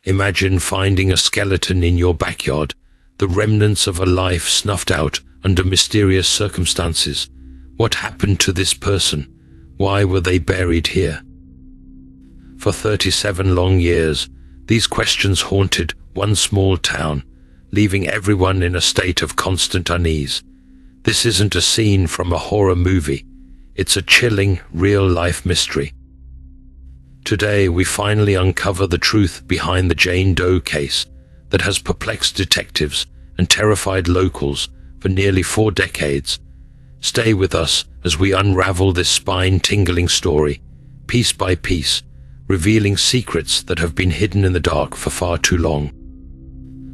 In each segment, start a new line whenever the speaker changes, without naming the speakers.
Imagine finding a skeleton in your backyard, the remnants of a life snuffed out under mysterious circumstances. What happened to this person? Why were they buried here? For 37 long years, these questions haunted one small town, leaving everyone in a state of constant unease. This isn't a scene from a horror movie. It's a chilling, real-life mystery. Today, we finally uncover the truth behind the Jane Doe case that has perplexed detectives and terrified locals for nearly 4 decades. Stay with us as we unravel this spine-tingling story, piece by piece, revealing secrets that have been hidden in the dark for far too long.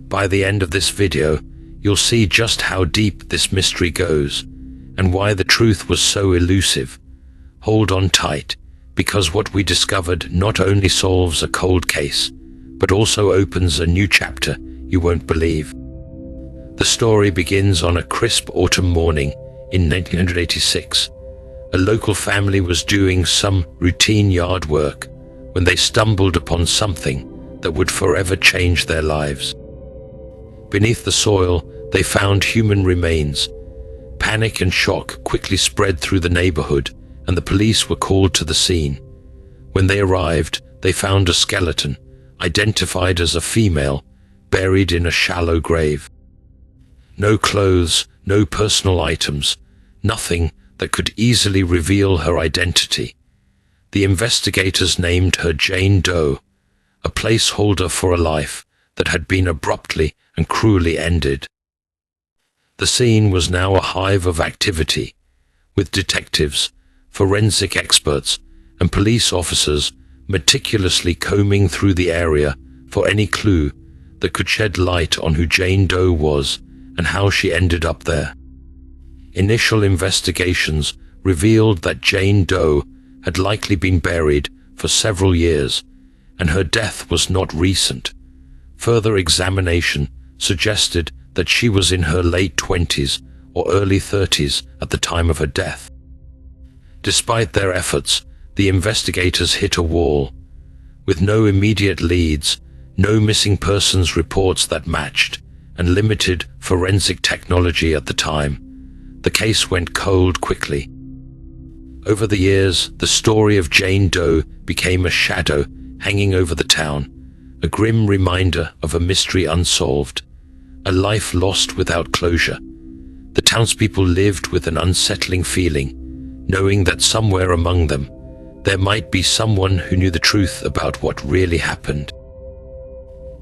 By the end of this video, you'll see just how deep this mystery goes and why the truth was so elusive. Hold on tight, because what we discovered not only solves a cold case, but also opens a new chapter you won't believe. The story begins on a crisp autumn morning in 1986. A local family was doing some routine yard work when they stumbled upon something that would forever change their lives. Beneath the soil, they found human remains. Panic and shock quickly spread through the neighborhood, and the police were called to the scene. When they arrived, they found a skeleton, identified as a female, buried in a shallow grave. No clothes, no personal items, nothing that could easily reveal her identity. The investigators named her Jane Doe, a placeholder for a life that had been abruptly and cruelly ended. The scene was now a hive of activity, with detectives, forensic experts, and police officers meticulously combing through the area for any clue that could shed light on who Jane Doe was and how she ended up there. Initial investigations revealed that Jane Doe had likely been buried for several years, and her death was not recent. Further examination suggested that she was in her late 20s or early 30s at the time of her death. Despite their efforts, the investigators hit a wall. With no immediate leads, no missing persons reports that matched, and limited forensic technology at the time, the case went cold quickly. Over the years, the story of Jane Doe became a shadow hanging over the town, a grim reminder of a mystery unsolved, a life lost without closure. The townspeople lived with an unsettling feeling, knowing that somewhere among them, there might be someone who knew the truth about what really happened.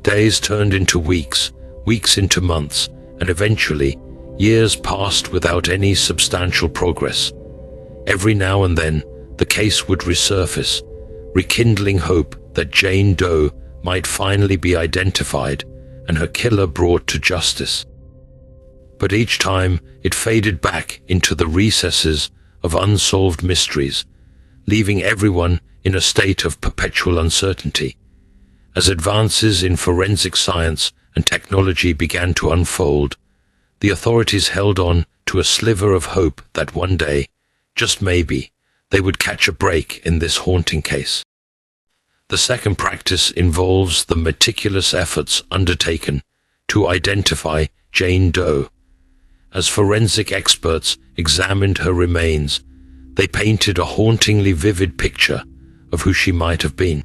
Days turned into weeks, weeks into months, and eventually, years passed without any substantial progress. Every now and then, the case would resurface, rekindling hope that Jane Doe might finally be identified and her killer brought to justice. But each time, it faded back into the recesses of unsolved mysteries, leaving everyone in a state of perpetual uncertainty. As advances in forensic science and technology began to unfold, the authorities held on to a sliver of hope that one day, just maybe, they would catch a break in this haunting case. The second practice involves the meticulous efforts undertaken to identify Jane Doe. As forensic experts examined her remains, they painted a hauntingly vivid picture of who she might have been.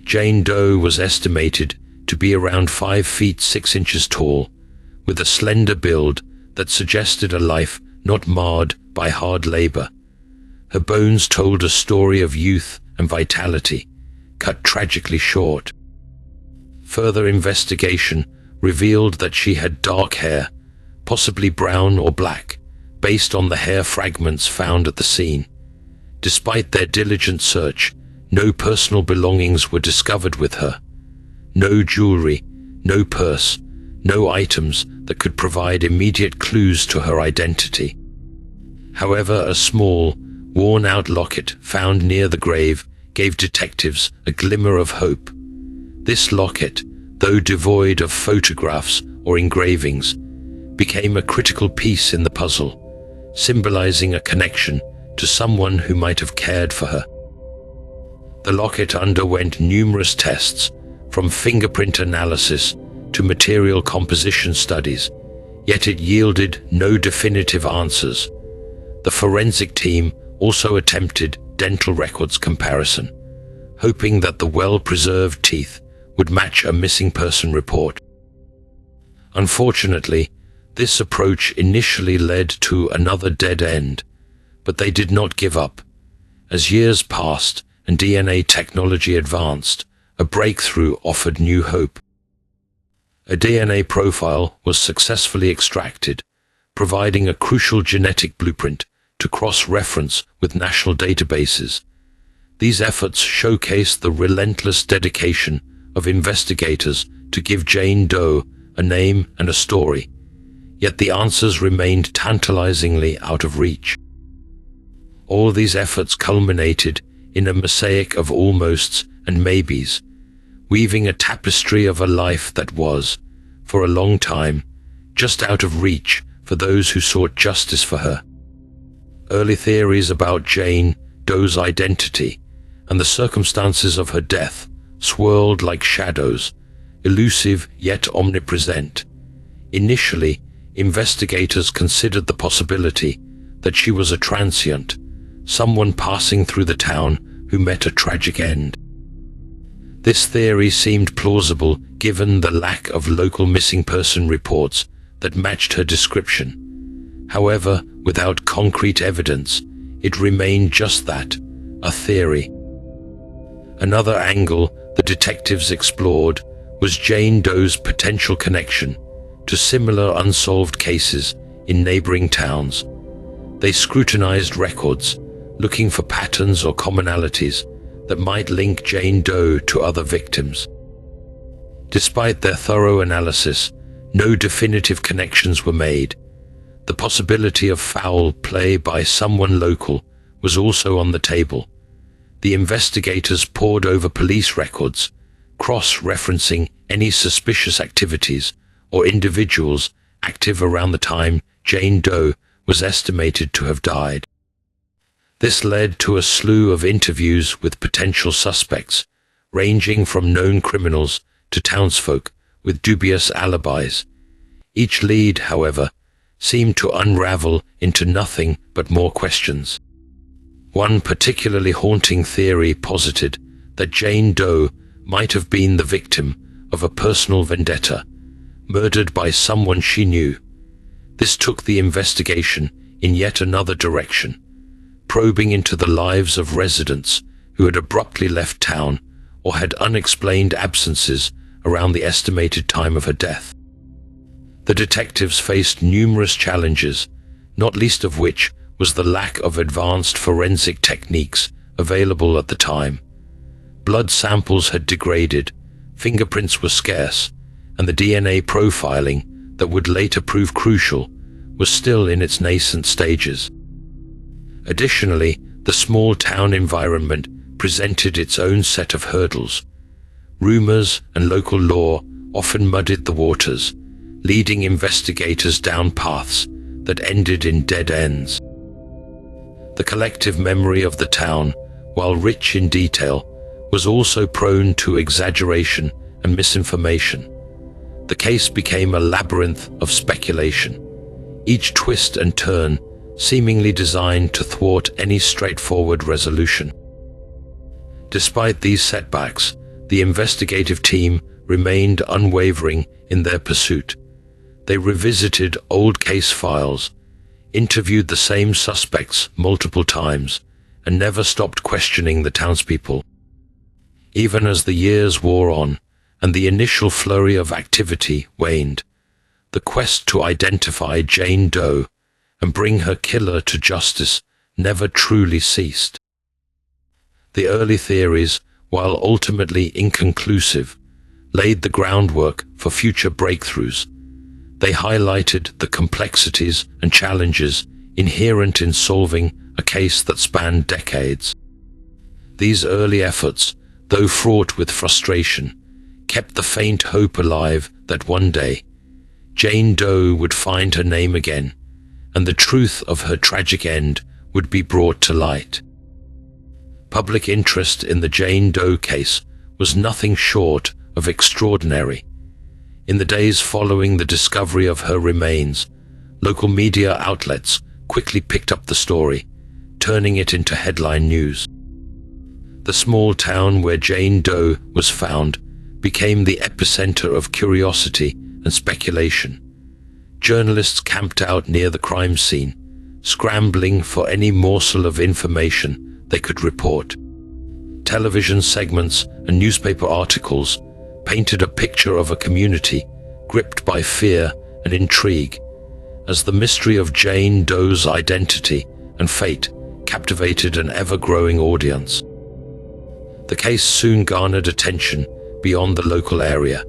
Jane Doe was estimated to be around 5 feet 6 inches tall, with a slender build that suggested a life not marred by hard labor. Her bones told a story of youth and vitality, cut tragically short. Further investigation revealed that she had dark hair, possibly brown or black, based on the hair fragments found at the scene. Despite their diligent search, no personal belongings were discovered with her. No jewelry, no purse, no items that could provide immediate clues to her identity. However, a small, worn-out locket found near the grave gave detectives a glimmer of hope. This locket, though devoid of photographs or engravings, became a critical piece in the puzzle, symbolizing a connection to someone who might have cared for her. The locket underwent numerous tests, from fingerprint analysis to material composition studies, yet it yielded no definitive answers. The forensic team also attempted dental records comparison, hoping that the well-preserved teeth would match a missing person report. Unfortunately, this approach initially led to another dead end, but they did not give up. As years passed and DNA technology advanced, a breakthrough offered new hope. A DNA profile was successfully extracted, providing a crucial genetic blueprint to cross-reference with national databases. These efforts showcased the relentless dedication of investigators to give Jane Doe a name and a story, yet the answers remained tantalizingly out of reach. All these efforts culminated in a mosaic of almosts and maybes, weaving a tapestry of a life that was, for a long time, just out of reach for those who sought justice for her. Early theories about Jane Doe's identity and the circumstances of her death swirled like shadows, elusive yet omnipresent. Initially, investigators considered the possibility that she was a transient, someone passing through the town who met a tragic end. This theory seemed plausible given the lack of local missing person reports that matched her description. However, without concrete evidence, it remained just that, a theory. Another angle the detectives explored was Jane Doe's potential connection to similar unsolved cases in neighboring towns. They scrutinized records, looking for patterns or commonalities that might link Jane Doe to other victims. Despite their thorough analysis, no definitive connections were made. The possibility of foul play by someone local was also on the table. The investigators pored over police records, cross-referencing any suspicious activities or individuals active around the time Jane Doe was estimated to have died. This led to a slew of interviews with potential suspects, ranging from known criminals to townsfolk with dubious alibis. Each lead, however, seemed to unravel into nothing but more questions. One particularly haunting theory posited that Jane Doe might have been the victim of a personal vendetta, murdered by someone she knew. This took the investigation in yet another direction, probing into the lives of residents who had abruptly left town or had unexplained absences around the estimated time of her death. The detectives faced numerous challenges, not least of which was the lack of advanced forensic techniques available at the time. Blood samples had degraded, fingerprints were scarce, and the DNA profiling that would later prove crucial was still in its nascent stages. Additionally, the small town environment presented its own set of hurdles. Rumors and local law often muddied the waters, leading investigators down paths that ended in dead ends. The collective memory of the town, while rich in detail, was also prone to exaggeration and misinformation. The case became a labyrinth of speculation, each twist and turn seemingly designed to thwart any straightforward resolution. Despite these setbacks, the investigative team remained unwavering in their pursuit. They revisited old case files, interviewed the same suspects multiple times, and never stopped questioning the townspeople. Even as the years wore on and the initial flurry of activity waned, the quest to identify Jane Doe and bring her killer to justice never truly ceased. The early theories, while ultimately inconclusive, laid the groundwork for future breakthroughs. They highlighted the complexities and challenges inherent in solving a case that spanned decades. These early efforts, though fraught with frustration, kept the faint hope alive that one day, Jane Doe would find her name again, and the truth of her tragic end would be brought to light. Public interest in the Jane Doe case was nothing short of extraordinary. In the days following the discovery of her remains, local media outlets quickly picked up the story, turning it into headline news. The small town where Jane Doe was found became the epicenter of curiosity and speculation. Journalists camped out near the crime scene, scrambling for any morsel of information they could report. Television segments and newspaper articles painted a picture of a community gripped by fear and intrigue, as the mystery of Jane Doe's identity and fate captivated an ever-growing audience. The case soon garnered attention beyond the local area.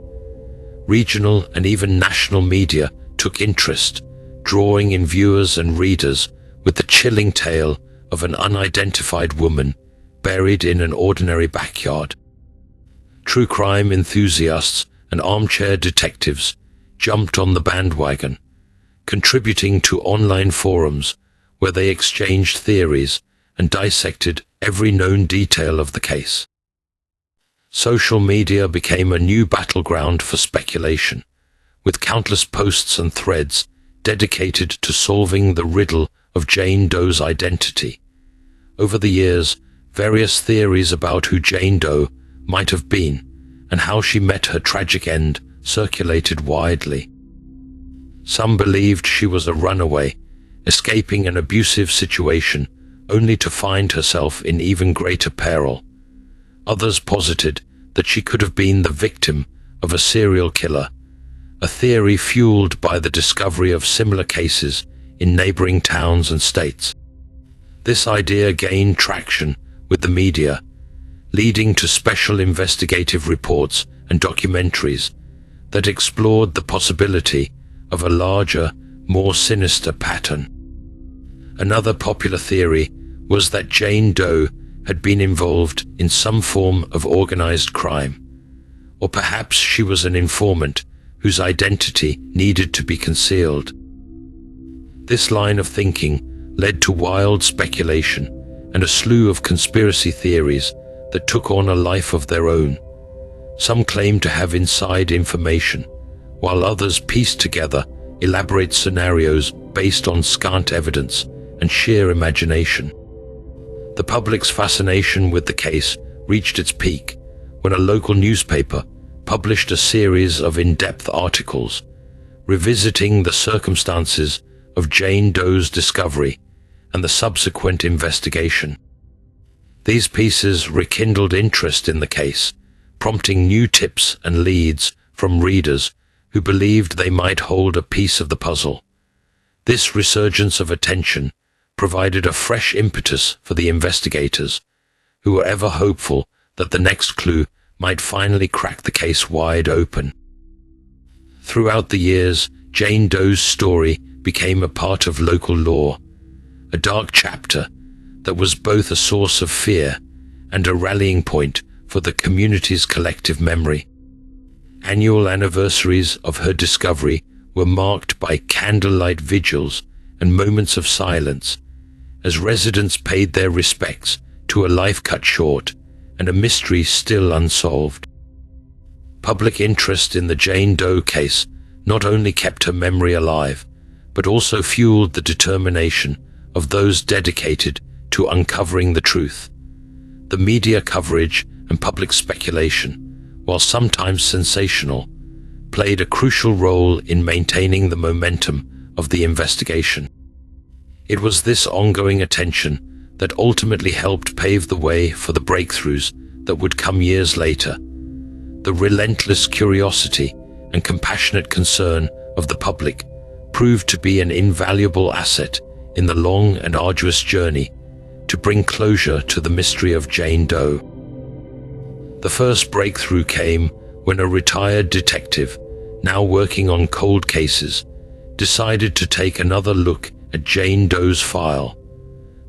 Regional and even national media took interest, drawing in viewers and readers with the chilling tale of an unidentified woman buried in an ordinary backyard. True crime enthusiasts and armchair detectives jumped on the bandwagon, contributing to online forums where they exchanged theories and dissected every known detail of the case. Social media became a new battleground for speculation, with countless posts and threads dedicated to solving the riddle of Jane Doe's identity. Over the years, various theories about who Jane Doe might have been and how she met her tragic end circulated widely. Some believed she was a runaway, escaping an abusive situation only to find herself in even greater peril. Others posited that she could have been the victim of a serial killer, a theory fueled by the discovery of similar cases in neighboring towns and states. This idea gained traction with the media, leading to special investigative reports and documentaries that explored the possibility of a larger, more sinister pattern. Another popular theory was that Jane Doe had been involved in some form of organized crime, or perhaps she was an informant whose identity needed to be concealed. This line of thinking led to wild speculation and a slew of conspiracy theories that took on a life of their own. Some claimed to have inside information, while others pieced together elaborate scenarios based on scant evidence and sheer imagination. The public's fascination with the case reached its peak when a local newspaper published a series of in-depth articles revisiting the circumstances of Jane Doe's discovery and the subsequent investigation. These pieces rekindled interest in the case, prompting new tips and leads from readers who believed they might hold a piece of the puzzle. This resurgence of attention provided a fresh impetus for the investigators, who were ever hopeful that the next clue might finally crack the case wide open. Throughout the years, Jane Doe's story became a part of local lore, a dark chapter that was both a source of fear and a rallying point for the community's collective memory. Annual anniversaries of her discovery were marked by candlelight vigils and moments of silence, as residents paid their respects to a life cut short and a mystery still unsolved. Public interest in the Jane Doe case not only kept her memory alive, but also fueled the determination of those dedicated to uncovering the truth. The media coverage and public speculation, while sometimes sensational, played a crucial role in maintaining the momentum of the investigation. It was this ongoing attention that ultimately helped pave the way for the breakthroughs that would come years later. The relentless curiosity and compassionate concern of the public proved to be an invaluable asset in the long and arduous journey to bring closure to the mystery of Jane Doe. The first breakthrough came when a retired detective, now working on cold cases, decided to take another look at Jane Doe's file.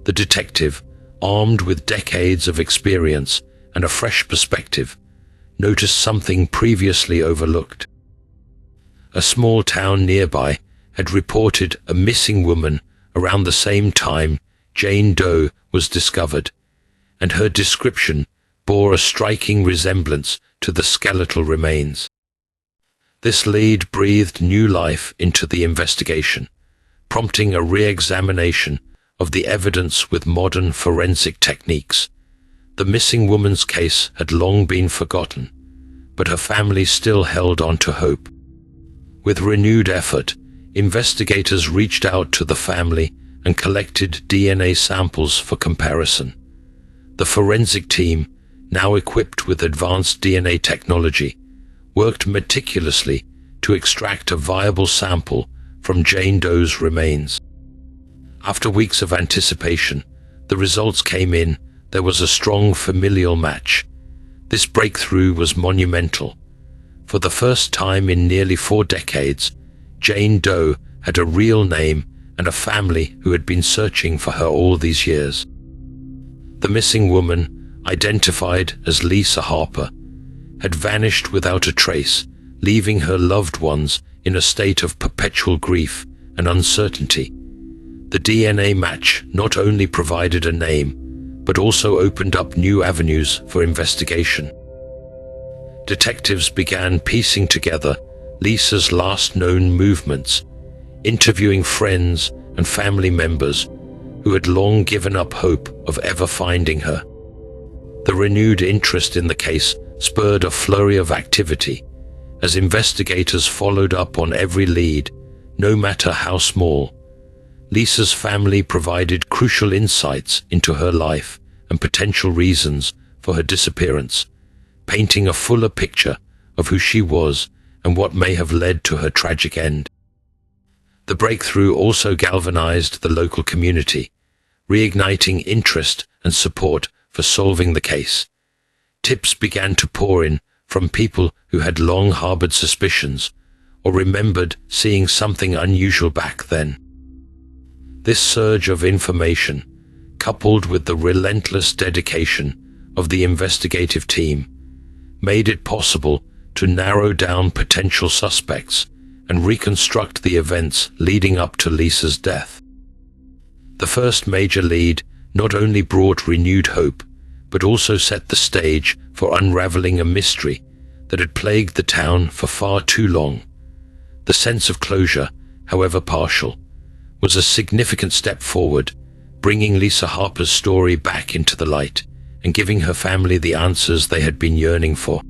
The detective, armed with decades of experience and a fresh perspective, noticed something previously overlooked. A small town nearby had reported a missing woman around the same time Jane Doe was discovered, and her description bore a striking resemblance to the skeletal remains. This lead breathed new life into the investigation, prompting a re-examination of the evidence with modern forensic techniques. The missing woman's case had long been forgotten, but her family still held on to hope. With renewed effort, investigators reached out to the family and collected DNA samples for comparison. The forensic team, now equipped with advanced DNA technology, worked meticulously to extract a viable sample from Jane Doe's remains. After weeks of anticipation, the results came in. There was a strong familial match. This breakthrough was monumental. For the first time in nearly 4 decades, Jane Doe had a real name and a family who had been searching for her all these years. The missing woman, identified as Lisa Harper, had vanished without a trace, leaving her loved ones in a state of perpetual grief and uncertainty. The DNA match not only provided a name, but also opened up new avenues for investigation. Detectives began piecing together Lisa's last known movements, interviewing friends and family members who had long given up hope of ever finding her. The renewed interest in the case spurred a flurry of activity as investigators followed up on every lead, no matter how small. Lisa's family provided crucial insights into her life and potential reasons for her disappearance, painting a fuller picture of who she was and what may have led to her tragic end. The breakthrough also galvanized the local community, reigniting interest and support for solving the case. Tips began to pour in from people who had long harbored suspicions or remembered seeing something unusual back then. This surge of information, coupled with the relentless dedication of the investigative team, made it possible to narrow down potential suspects and reconstruct the events leading up to Lisa's death. The first major lead not only brought renewed hope, but also set the stage for unraveling a mystery that had plagued the town for far too long. The sense of closure, however partial, was a significant step forward, bringing Lisa Harper's story back into the light and giving her family the answers they had been yearning for.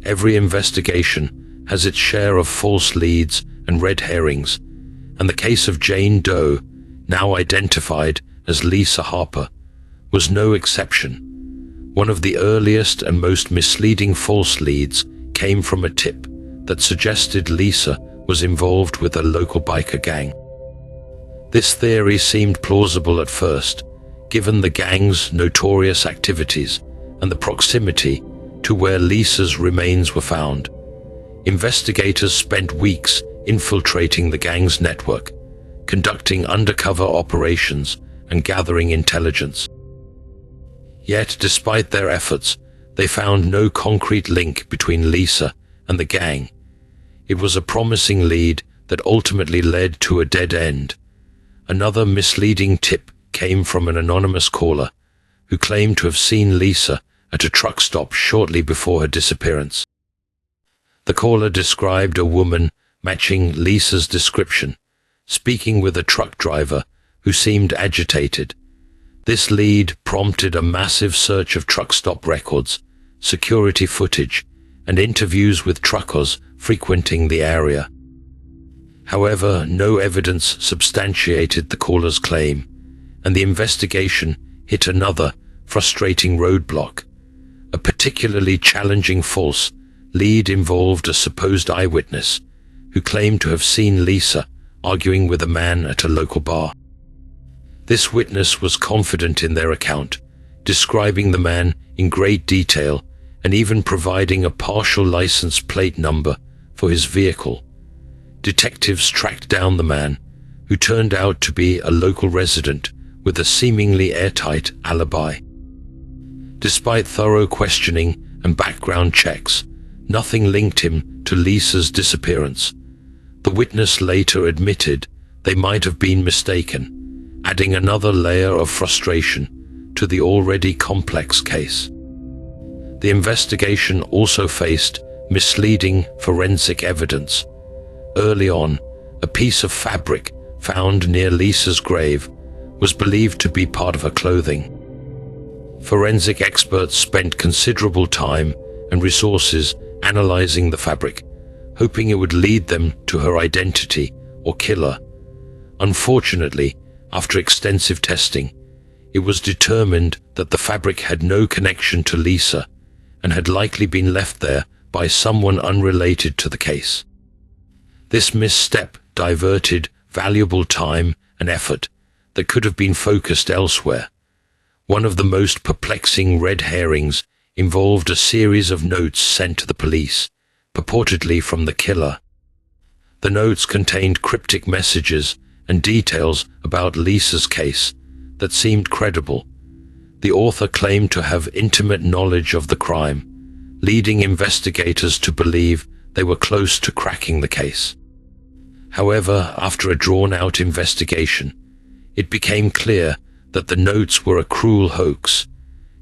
Every investigation has its share of false leads and red herrings, and the case of Jane Doe, now identified as Lisa Harper, was no exception. One of the earliest and most misleading false leads came from a tip that suggested Lisa was involved with a local biker gang. This theory seemed plausible at first, given the gang's notorious activities and the proximity to where Lisa's remains were found. Investigators spent weeks infiltrating the gang's network, conducting undercover operations and gathering intelligence. Yet, despite their efforts, they found no concrete link between Lisa and the gang. It was a promising lead that ultimately led to a dead end. Another misleading tip came from an anonymous caller who claimed to have seen Lisa at a truck stop shortly before her disappearance. The caller described a woman matching Lisa's description, speaking with a truck driver who seemed agitated. This lead prompted a massive search of truck stop records, security footage, and interviews with truckers frequenting the area. However, no evidence substantiated the caller's claim, and the investigation hit another frustrating roadblock. A particularly challenging false lead involved a supposed eyewitness who claimed to have seen Lisa arguing with a man at a local bar. This witness was confident in their account, describing the man in great detail and even providing a partial license plate number for his vehicle. Detectives tracked down the man, who turned out to be a local resident with a seemingly airtight alibi. Despite thorough questioning and background checks, nothing linked him to Lisa's disappearance. The witness later admitted they might have been mistaken, adding another layer of frustration to the already complex case. The investigation also faced misleading forensic evidence. Early on, a piece of fabric found near Lisa's grave was believed to be part of her clothing. Forensic experts spent considerable time and resources analyzing the fabric, hoping it would lead them to her identity or killer. Unfortunately, after extensive testing, it was determined that the fabric had no connection to Lisa and had likely been left there by someone unrelated to the case. This misstep diverted valuable time and effort that could have been focused elsewhere. One of the most perplexing red herrings involved a series of notes sent to the police, purportedly from the killer. The notes contained cryptic messages and details about Lisa's case that seemed credible. The author claimed to have intimate knowledge of the crime, leading investigators to believe they were close to cracking the case. However, after a drawn-out investigation, it became clear that the notes were a cruel hoax,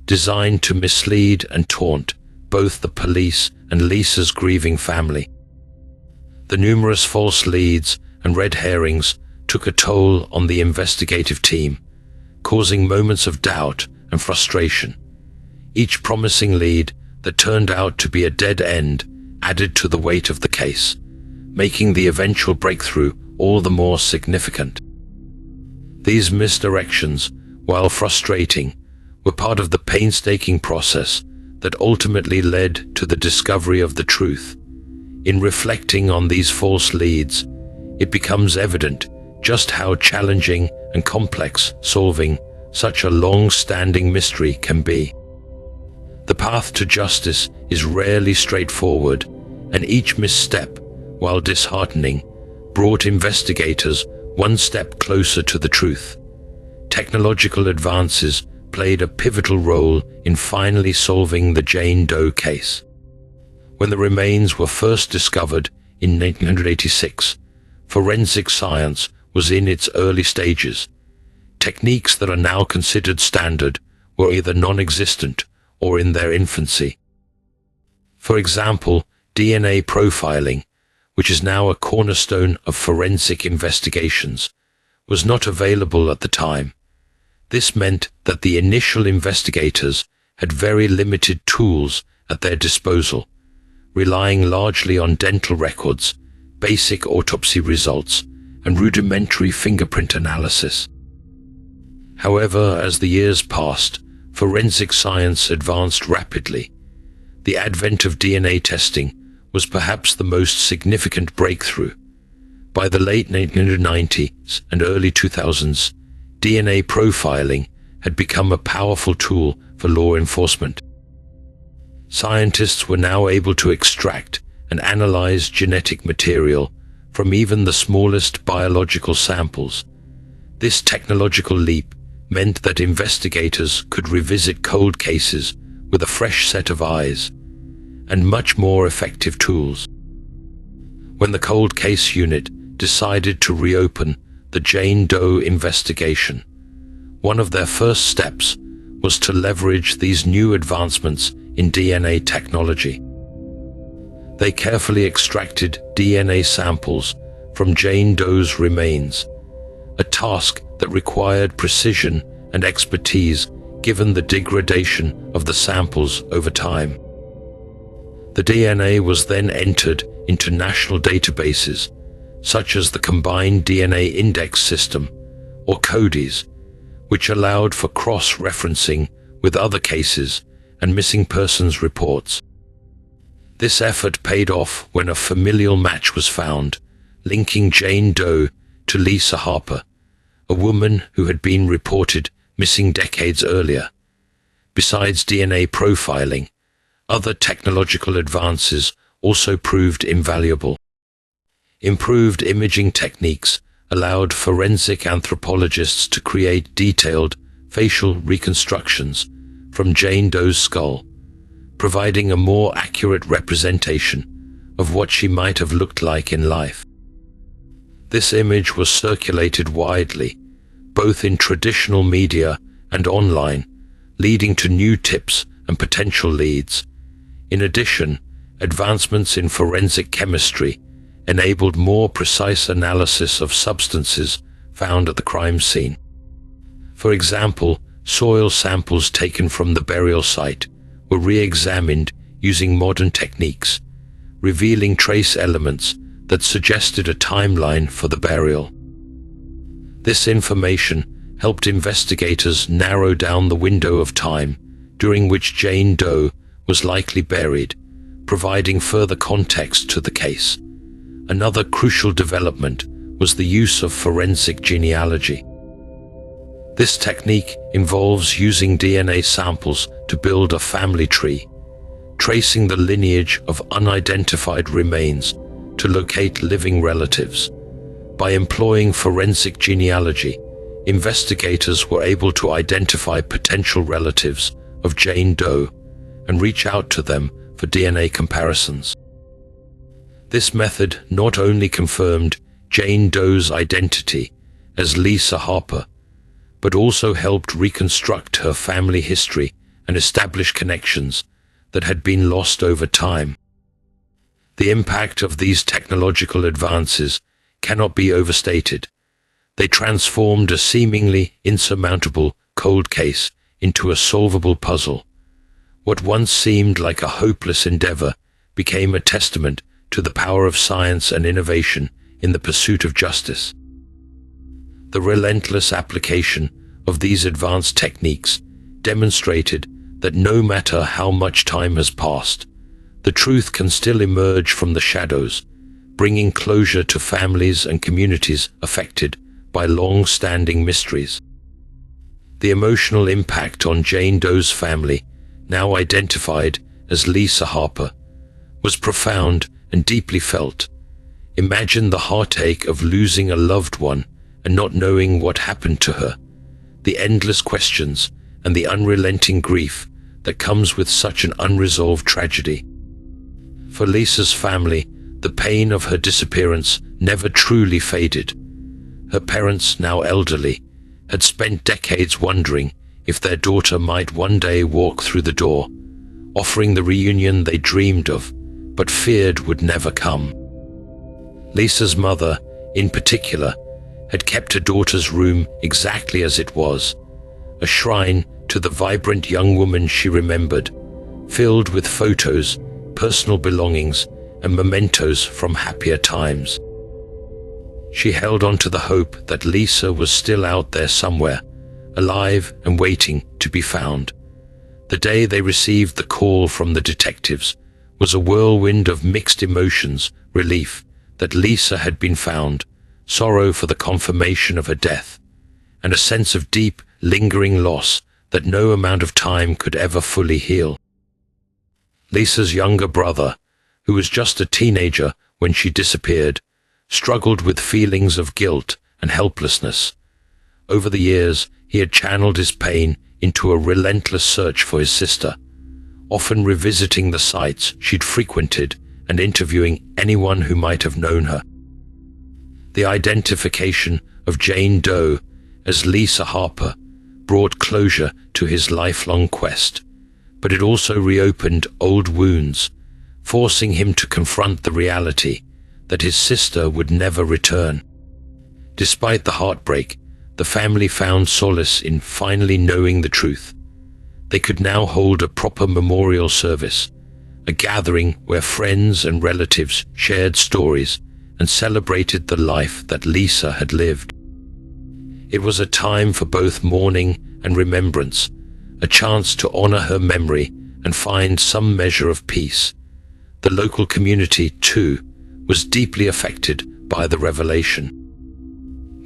designed to mislead and taunt both the police and Lisa's grieving family. The numerous false leads and red herrings took a toll on the investigative team, causing moments of doubt and frustration. Each promising lead that turned out to be a dead end added to the weight of the case, making the eventual breakthrough all the more significant. These misdirections, while frustrating, were part of the painstaking process that ultimately led to the discovery of the truth. In reflecting on these false leads, it becomes evident just how challenging and complex solving such a long-standing mystery can be. The path to justice is rarely straightforward, and each misstep, while disheartening, brought investigators one step closer to the truth. Technological advances played a pivotal role in finally solving the Jane Doe case. When the remains were first discovered in 1986, forensic science was in its early stages. Techniques that are now considered standard were either non-existent or in their infancy. For example, DNA profiling, which is now a cornerstone of forensic investigations, was not available at the time. This meant that the initial investigators had very limited tools at their disposal, relying largely on dental records, basic autopsy results, and rudimentary fingerprint analysis. However, as the years passed, forensic science advanced rapidly. The advent of DNA testing was perhaps the most significant breakthrough. By the late 1990s and early 2000s, DNA profiling had become a powerful tool for law enforcement. Scientists were now able to extract and analyze genetic material from even the smallest biological samples. This technological leap meant that investigators could revisit cold cases with a fresh set of eyes and much more effective tools. When the Cold Case Unit decided to reopen the Jane Doe investigation, one of their first steps was to leverage these new advancements in DNA technology. They carefully extracted DNA samples from Jane Doe's remains, a task that required precision and expertise given the degradation of the samples over time. The DNA was then entered into national databases, such as the Combined DNA Index System, or CODIS, which allowed for cross-referencing with other cases and missing persons reports. This effort paid off when a familial match was found, linking Jane Doe to Lisa Harper, a woman who had been reported missing decades earlier. Besides DNA profiling, other technological advances also proved invaluable. Improved imaging techniques allowed forensic anthropologists to create detailed facial reconstructions from Jane Doe's skull, providing a more accurate representation of what she might have looked like in life. This image was circulated widely, both in traditional media and online, leading to new tips and potential leads. In addition, advancements in forensic chemistry enabled more precise analysis of substances found at the crime scene. For example, soil samples taken from the burial site were re-examined using modern techniques, revealing trace elements that suggested a timeline for the burial. This information helped investigators narrow down the window of time during which Jane Doe was likely buried, providing further context to the case. Another crucial development was the use of forensic genealogy. This technique involves using DNA samples to build a family tree, tracing the lineage of unidentified remains to locate living relatives. By employing forensic genealogy, investigators were able to identify potential relatives of Jane Doe and reach out to them for DNA comparisons. This method not only confirmed Jane Doe's identity as Lisa Harper, but also helped reconstruct her family history and establish connections that had been lost over time. The impact of these technological advances cannot be overstated. They transformed a seemingly insurmountable cold case into a solvable puzzle. What once seemed like a hopeless endeavor became a testament to the power of science and innovation in the pursuit of justice. The relentless application of these advanced techniques demonstrated that no matter how much time has passed, the truth can still emerge from the shadows, bringing closure to families and communities affected by long-standing mysteries. The emotional impact on Jane Doe's family, now identified as Lisa Harper, was profound and deeply felt. Imagine the heartache of losing a loved one and not knowing what happened to her, the endless questions and the unrelenting grief that comes with such an unresolved tragedy. For Lisa's family, the pain of her disappearance never truly faded. Her parents, now elderly, had spent decades wondering if their daughter might one day walk through the door, offering the reunion they dreamed of, but feared would never come. Lisa's mother, in particular, had kept her daughter's room exactly as it was, a shrine to the vibrant young woman she remembered, filled with photos, personal belongings, and mementos from happier times. She held on to the hope that Lisa was still out there somewhere, alive and waiting to be found. The day they received the call from the detectives was a whirlwind of mixed emotions: relief that Lisa had been found, sorrow for the confirmation of her death, and a sense of deep, lingering loss that no amount of time could ever fully heal. Lisa's younger brother, who was just a teenager when she disappeared, struggled with feelings of guilt and helplessness. Over the years, he had channeled his pain into a relentless search for his sister, often revisiting the sites she'd frequented and interviewing anyone who might have known her. The identification of Jane Doe as Lisa Harper brought closure to his lifelong quest, but it also reopened old wounds, forcing him to confront the reality that his sister would never return. Despite the heartbreak, the family found solace in finally knowing the truth. They could now hold a proper memorial service, a gathering where friends and relatives shared stories and celebrated the life that Lisa had lived. It was a time for both mourning and remembrance, a chance to honor her memory and find some measure of peace. The local community, too, was deeply affected by the revelation.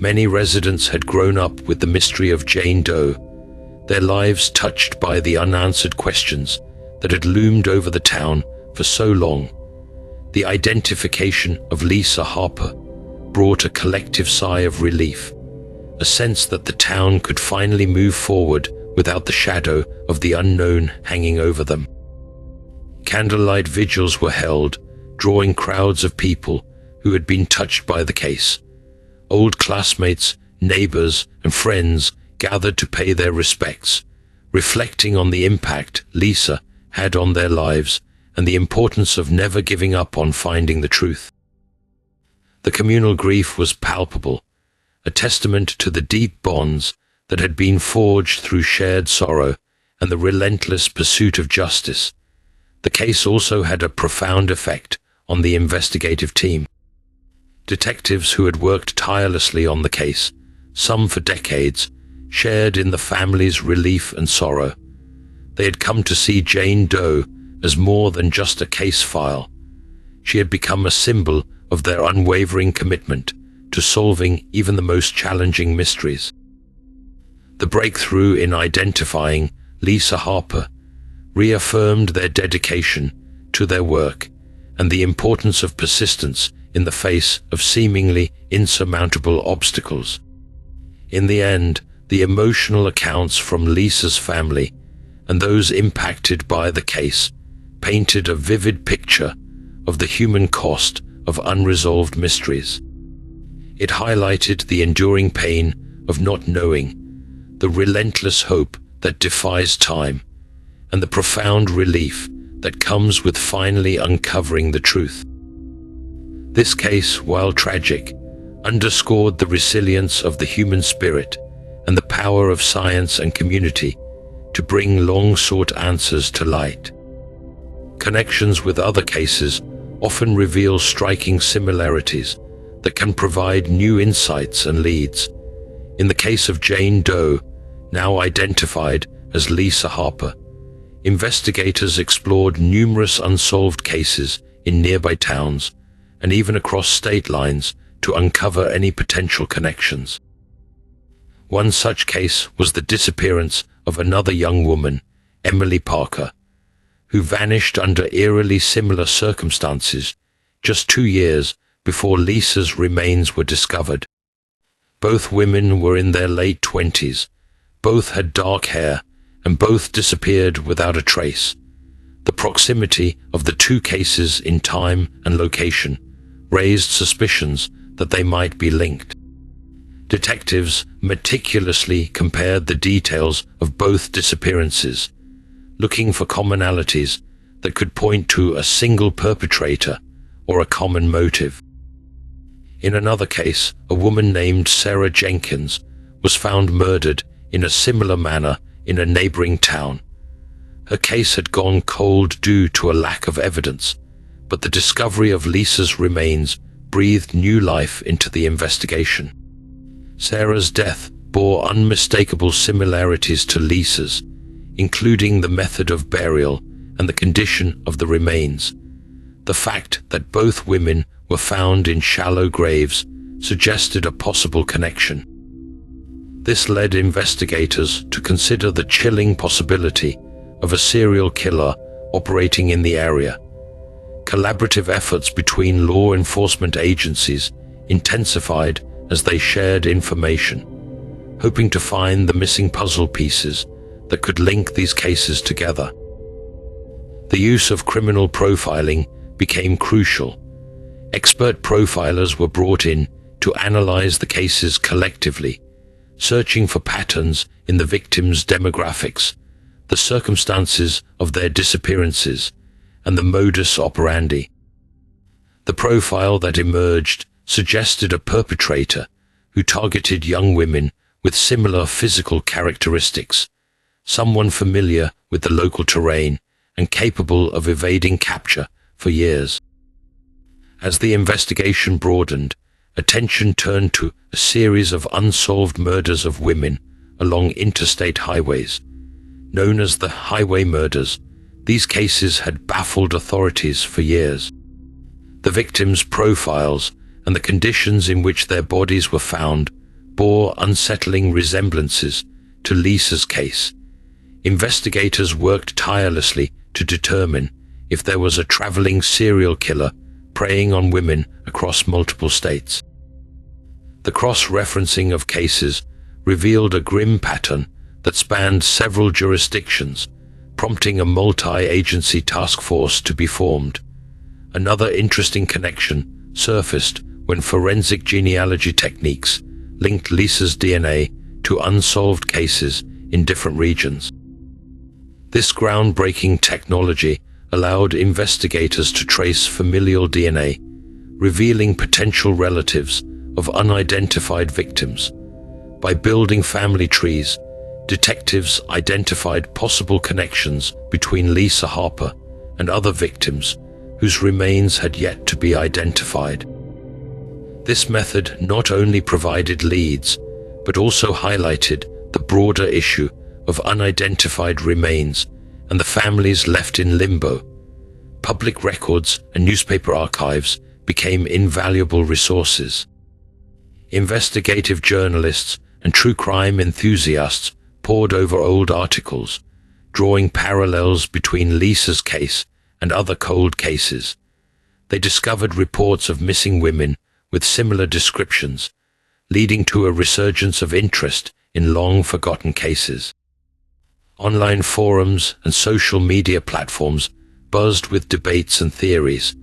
Many residents had grown up with the mystery of Jane Doe, their lives touched by the unanswered questions that had loomed over the town for so long. The identification of Lisa Harper brought a collective sigh of relief, a sense that the town could finally move forward without the shadow of the unknown hanging over them. Candlelight vigils were held, drawing crowds of people who had been touched by the case. Old classmates, neighbors, and friends gathered to pay their respects, reflecting on the impact Lisa had on their lives and the importance of never giving up on finding the truth. The communal grief was palpable, a testament to the deep bonds that had been forged through shared sorrow and the relentless pursuit of justice. The case also had a profound effect on the investigative team. Detectives who had worked tirelessly on the case, some for decades, shared in the family's relief and sorrow. They had come to see Jane Doe as more than just a case file. She had become a symbol of their unwavering commitment to solving even the most challenging mysteries. The breakthrough in identifying Lisa Harper reaffirmed their dedication to their work and the importance of persistence in the face of seemingly insurmountable obstacles. In the end, the emotional accounts from Lisa's family and those impacted by the case painted a vivid picture of the human cost of unresolved mysteries. It highlighted the enduring pain of not knowing, the relentless hope that defies time, and the profound relief that comes with finally uncovering the truth. This case, while tragic, underscored the resilience of the human spirit and the power of science and community to bring long-sought answers to light. Connections with other cases often reveal striking similarities that can provide new insights and leads. In the case of Jane Doe, now identified as Lisa Harper, investigators explored numerous unsolved cases in nearby towns and even across state lines to uncover any potential connections. One such case was the disappearance of another young woman, Emily Parker, who vanished under eerily similar circumstances just 2 years before Lisa's remains were discovered. Both women were in their late 20s, both had dark hair, and both disappeared without a trace. The proximity of the two cases in time and location raised suspicions that they might be linked. Detectives meticulously compared the details of both disappearances, looking for commonalities that could point to a single perpetrator or a common motive. In another case, a woman named Sarah Jenkins was found murdered in a similar manner in a neighboring town. Her case had gone cold due to a lack of evidence, but the discovery of Lisa's remains breathed new life into the investigation. Sarah's death bore unmistakable similarities to Lisa's, including the method of burial and the condition of the remains. The fact that both women were found in shallow graves suggested a possible connection. This led investigators to consider the chilling possibility of a serial killer operating in the area. Collaborative efforts between law enforcement agencies intensified as they shared information, hoping to find the missing puzzle pieces that could link these cases together. The use of criminal profiling became crucial. Expert profilers were brought in to analyze the cases collectively, searching for patterns in the victims' demographics, the circumstances of their disappearances, and the modus operandi. The profile that emerged suggested a perpetrator who targeted young women with similar physical characteristics, someone familiar with the local terrain and capable of evading capture for years. As the investigation broadened, attention turned to a series of unsolved murders of women along interstate highways. Known as the highway murders, these cases had baffled authorities for years. The victims' profiles and the conditions in which their bodies were found bore unsettling resemblances to Lisa's case. Investigators worked tirelessly to determine if there was a traveling serial killer preying on women across multiple states. The cross-referencing of cases revealed a grim pattern that spanned several jurisdictions, prompting a multi-agency task force to be formed. Another interesting connection surfaced when forensic genealogy techniques linked Lisa's DNA to unsolved cases in different regions. This groundbreaking technology allowed investigators to trace familial DNA, revealing potential relatives of unidentified victims. By building family trees, detectives identified possible connections between Lisa Harper and other victims whose remains had yet to be identified. This method not only provided leads, but also highlighted the broader issue of unidentified remains and the families left in limbo. Public records and newspaper archives became invaluable resources. Investigative journalists and true crime enthusiasts pored over old articles, drawing parallels between Lisa's case and other cold cases. They discovered reports of missing women with similar descriptions, leading to a resurgence of interest in long-forgotten cases. Online forums and social media platforms buzzed with debates and theories,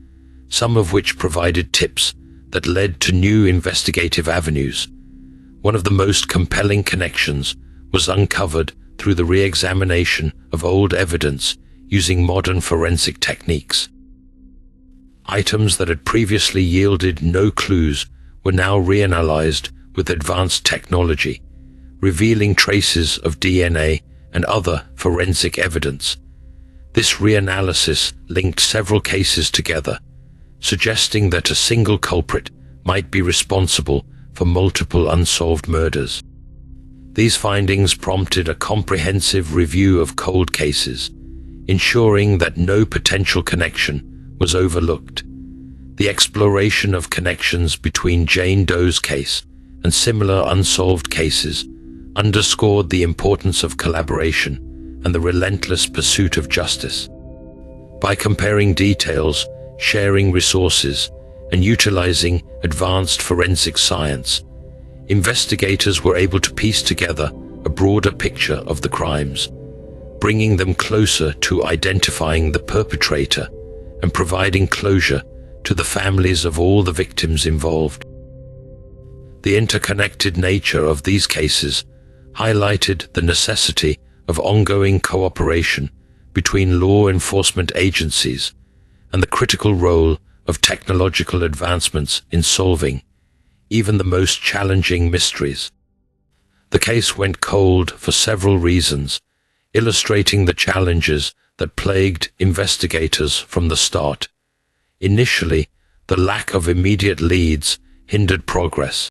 some of which provided tips that led to new investigative avenues. One of the most compelling connections was uncovered through the re-examination of old evidence using modern forensic techniques. Items that had previously yielded no clues were now reanalyzed with advanced technology, revealing traces of DNA and other forensic evidence. This reanalysis linked several cases together, suggesting that a single culprit might be responsible for multiple unsolved murders. These findings prompted a comprehensive review of cold cases, ensuring that no potential connection was overlooked. The exploration of connections between Jane Doe's case and similar unsolved cases underscored the importance of collaboration and the relentless pursuit of justice. By comparing details, sharing resources, and utilizing advanced forensic science, investigators were able to piece together a broader picture of the crimes, bringing them closer to identifying the perpetrator and providing closure to the families of all the victims involved. The interconnected nature of these cases highlighted the necessity of ongoing cooperation between law enforcement agencies and the critical role of technological advancements in solving even the most challenging mysteries. The case went cold for several reasons, illustrating the challenges that plagued investigators from the start. Initially, the lack of immediate leads hindered progress.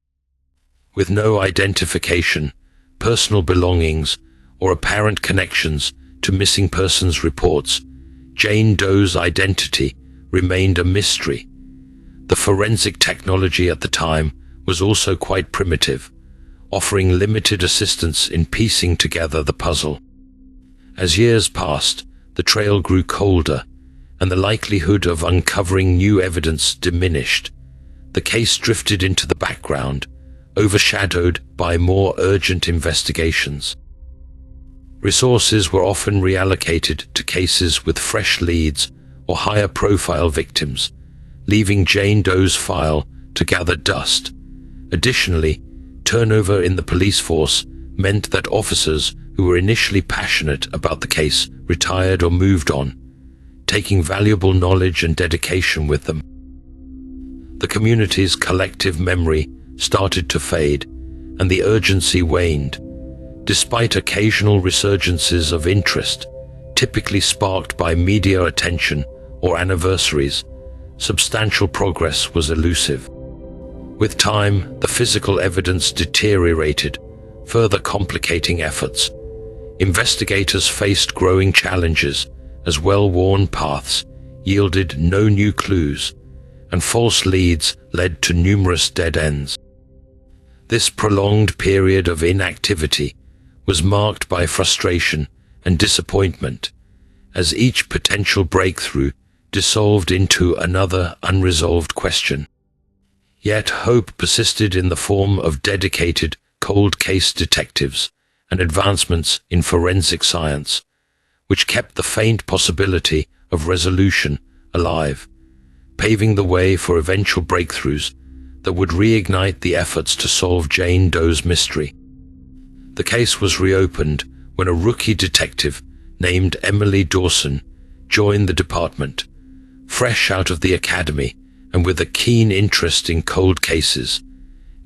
With no identification, personal belongings, or apparent connections to missing persons reports, Jane Doe's identity remained a mystery. The forensic technology at the time was also quite primitive, offering limited assistance in piecing together the puzzle. As years passed, the trail grew colder, and the likelihood of uncovering new evidence diminished. The case drifted into the background, overshadowed by more urgent investigations. Resources were often reallocated to cases with fresh leads or higher-profile victims, leaving Jane Doe's file to gather dust. Additionally, turnover in the police force meant that officers who were initially passionate about the case retired or moved on, taking valuable knowledge and dedication with them. The community's collective memory started to fade, and the urgency waned. Despite occasional resurgences of interest, typically sparked by media attention or anniversaries, substantial progress was elusive. With time, the physical evidence deteriorated, further complicating efforts. Investigators faced growing challenges as well-worn paths yielded no new clues, and false leads led to numerous dead ends. This prolonged period of inactivity was marked by frustration and disappointment, as each potential breakthrough dissolved into another unresolved question. Yet hope persisted in the form of dedicated cold case detectives and advancements in forensic science, which kept the faint possibility of resolution alive, paving the way for eventual breakthroughs that would reignite the efforts to solve Jane Doe's mystery. The case was reopened when a rookie detective named Emily Dawson joined the department. Fresh out of the academy and with a keen interest in cold cases,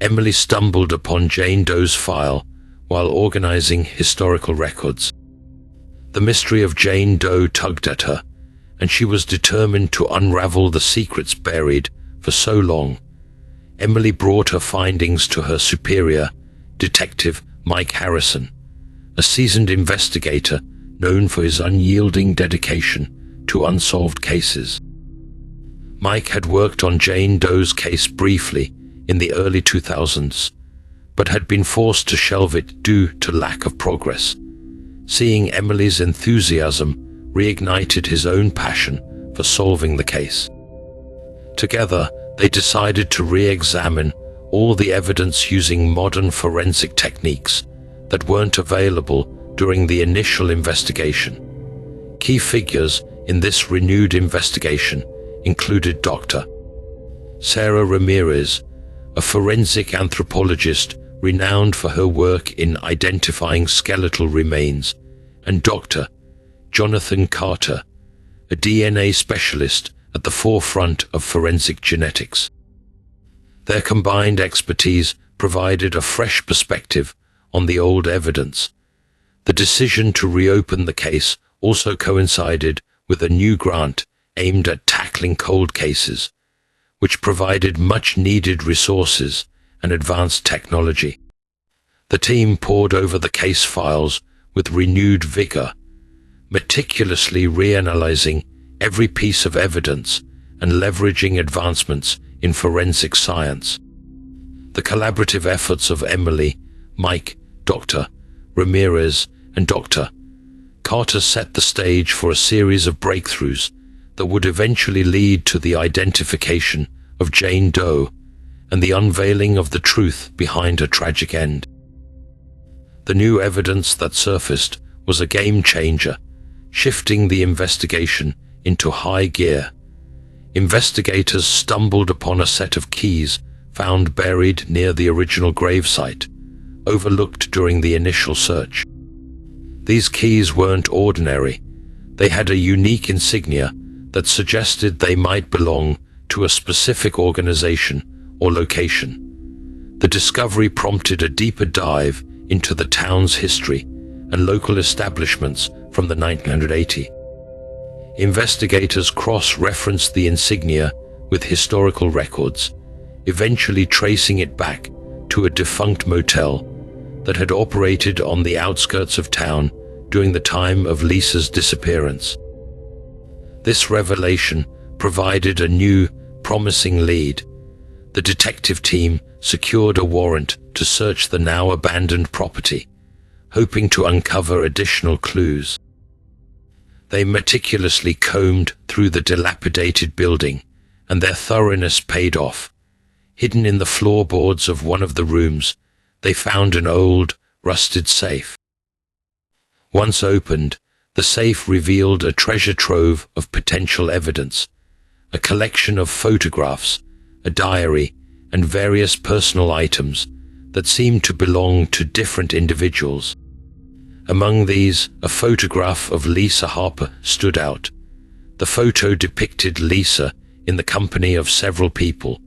Emily stumbled upon Jane Doe's file while organizing historical records. The mystery of Jane Doe tugged at her, and she was determined to unravel the secrets buried for so long. Emily brought her findings to her superior, Detective Mike Harrison, a seasoned investigator known for his unyielding dedication to unsolved cases. Mike had worked on Jane Doe's case briefly in the early 2000s, but had been forced to shelve it due to lack of progress. Seeing Emily's enthusiasm reignited his own passion for solving the case. Together, they decided to re-examine all the evidence using modern forensic techniques that weren't available during the initial investigation. Key figures in this renewed investigation included Dr. Sarah Ramirez, a forensic anthropologist renowned for her work in identifying skeletal remains, and Dr. Jonathan Carter, a DNA specialist at the forefront of forensic genetics. Their combined expertise provided a fresh perspective on the old evidence. The decision to reopen the case also coincided with a new grant aimed at tackling cold cases, which provided much-needed resources and advanced technology. The team pored over the case files with renewed vigor, meticulously reanalyzing every piece of evidence and leveraging advancements in forensic science. The collaborative efforts of Emily, Mike, Dr. Ramirez, and Dr. Carter set the stage for a series of breakthroughs that would eventually lead to the identification of Jane Doe and the unveiling of the truth behind her tragic end. The new evidence that surfaced was a game-changer, shifting the investigation into high gear. Investigators stumbled upon a set of keys found buried near the original gravesite, overlooked during the initial search. These keys weren't ordinary. They had a unique insignia that suggested they might belong to a specific organization or location. The discovery prompted a deeper dive into the town's history and local establishments from the 1980s. Investigators cross-referenced the insignia with historical records, eventually tracing it back to a defunct motel that had operated on the outskirts of town during the time of Lisa's disappearance. This revelation provided a new, promising lead. The detective team secured a warrant to search the now abandoned property, hoping to uncover additional clues. They meticulously combed through the dilapidated building, and their thoroughness paid off. Hidden in the floorboards of one of the rooms, they found an old, rusted safe. Once opened, the safe revealed a treasure trove of potential evidence, a collection of photographs, a diary, and various personal items that seemed to belong to different individuals. Among these, a photograph of Lisa Harper stood out. The photo depicted Lisa in the company of several people,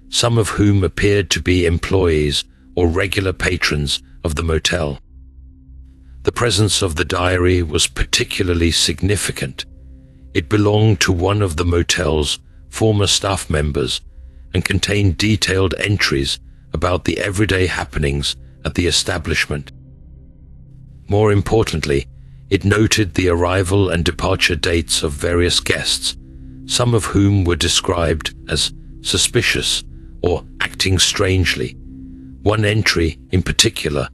some of whom appeared to be employees or regular patrons of the motel. The presence of the diary was particularly significant. It belonged to one of the motel's former staff members and contained detailed entries about the everyday happenings at the establishment. More importantly, it noted the arrival and departure dates of various guests, some of whom were described as suspicious or acting strangely. One entry, in particular,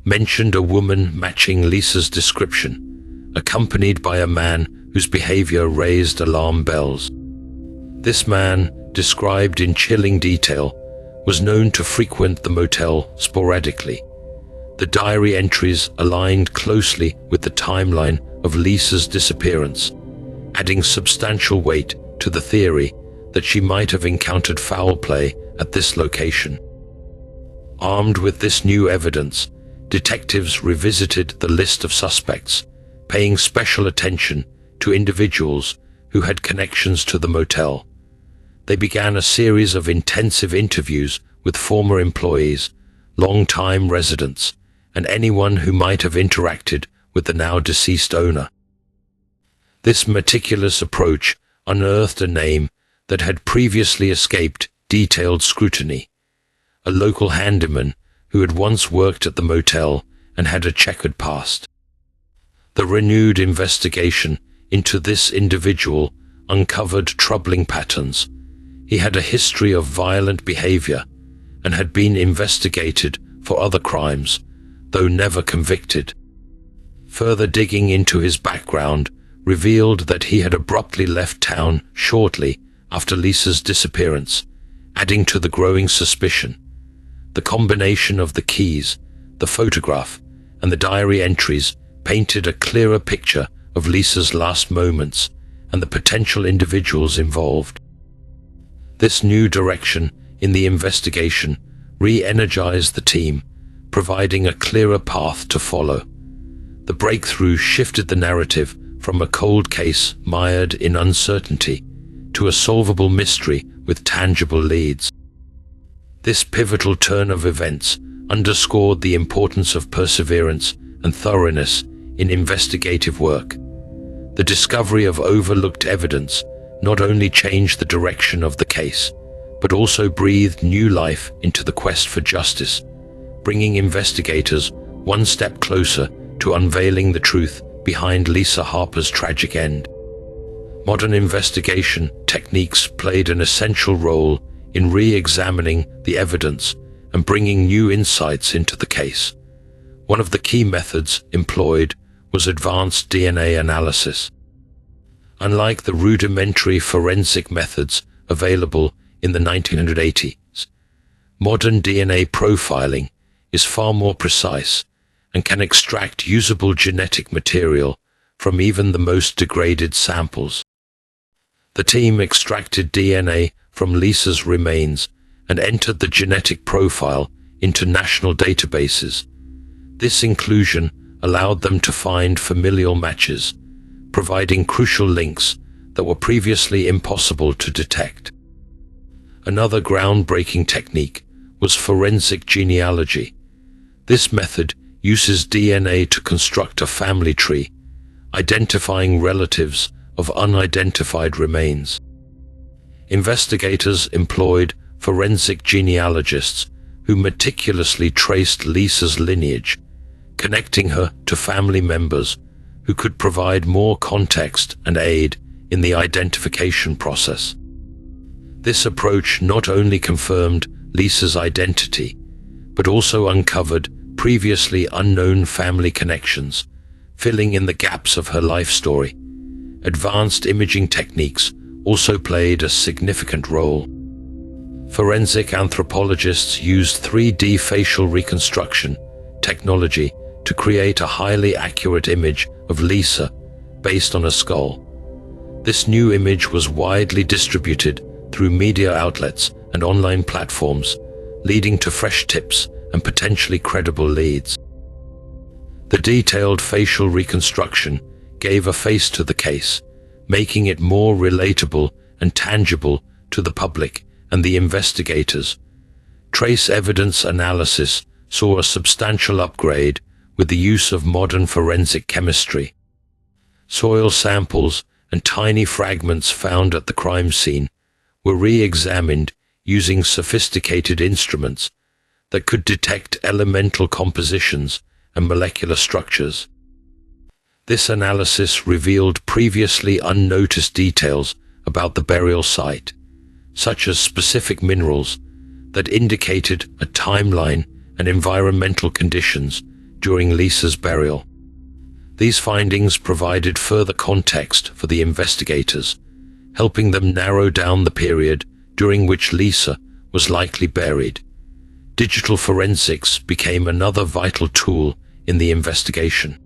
mentioned a woman matching Lisa's description, accompanied by a man whose behavior raised alarm bells. This man, described in chilling detail, was known to frequent the motel sporadically. The diary entries aligned closely with the timeline of Lisa's disappearance, adding substantial weight to the theory that she might have encountered foul play at this location. Armed with this new evidence, detectives revisited the list of suspects, paying special attention to individuals who had connections to the motel. They began a series of intensive interviews with former employees, long-time residents, and anyone who might have interacted with the now-deceased owner. This meticulous approach unearthed a name that had previously escaped detailed scrutiny: a local handyman who had once worked at the motel and had a checkered past. The renewed investigation into this individual uncovered troubling patterns. He had a history of violent behavior and had been investigated for other crimes, though never convicted. Further digging into his background revealed that he had abruptly left town shortly after Lisa's disappearance, adding to the growing suspicion. The combination of the keys, the photograph, and the diary entries painted a clearer picture of Lisa's last moments and the potential individuals involved. This new direction in the investigation re-energized the team, providing a clearer path to follow. The breakthrough shifted the narrative from a cold case mired in uncertainty to a solvable mystery with tangible leads. This pivotal turn of events underscored the importance of perseverance and thoroughness in investigative work. The discovery of overlooked evidence not only changed the direction of the case, but also breathed new life into the quest for justice, bringing investigators one step closer to unveiling the truth behind Lisa Harper's tragic end. Modern investigation techniques played an essential role in re-examining the evidence and bringing new insights into the case. One of the key methods employed was advanced DNA analysis. Unlike the rudimentary forensic methods available in the 1980s, modern DNA profiling is far more precise and can extract usable genetic material from even the most degraded samples. The team extracted DNA from Lisa's remains and entered the genetic profile into national databases. This inclusion allowed them to find familial matches, providing crucial links that were previously impossible to detect. Another groundbreaking technique was forensic genealogy. This method uses DNA to construct a family tree, identifying relatives of unidentified remains. Investigators employed forensic genealogists who meticulously traced Lisa's lineage, connecting her to family members who could provide more context and aid in the identification process. This approach not only confirmed Lisa's identity, but also uncovered previously unknown family connections, filling in the gaps of her life story. Advanced imaging techniques also played a significant role. Forensic anthropologists used 3D facial reconstruction technology to create a highly accurate image of Lisa based on a skull. This new image was widely distributed through media outlets and online platforms, leading to fresh tips and potentially credible leads. The detailed facial reconstruction gave a face to the case, making it more relatable and tangible to the public and the investigators. Trace evidence analysis saw a substantial upgrade with the use of modern forensic chemistry. Soil samples and tiny fragments found at the crime scene were re-examined using sophisticated instruments that could detect elemental compositions and molecular structures. This analysis revealed previously unnoticed details about the burial site, such as specific minerals that indicated a timeline and environmental conditions during Lisa's burial. These findings provided further context for the investigators, helping them narrow down the period during which Lisa was likely buried. Digital forensics became another vital tool in the investigation.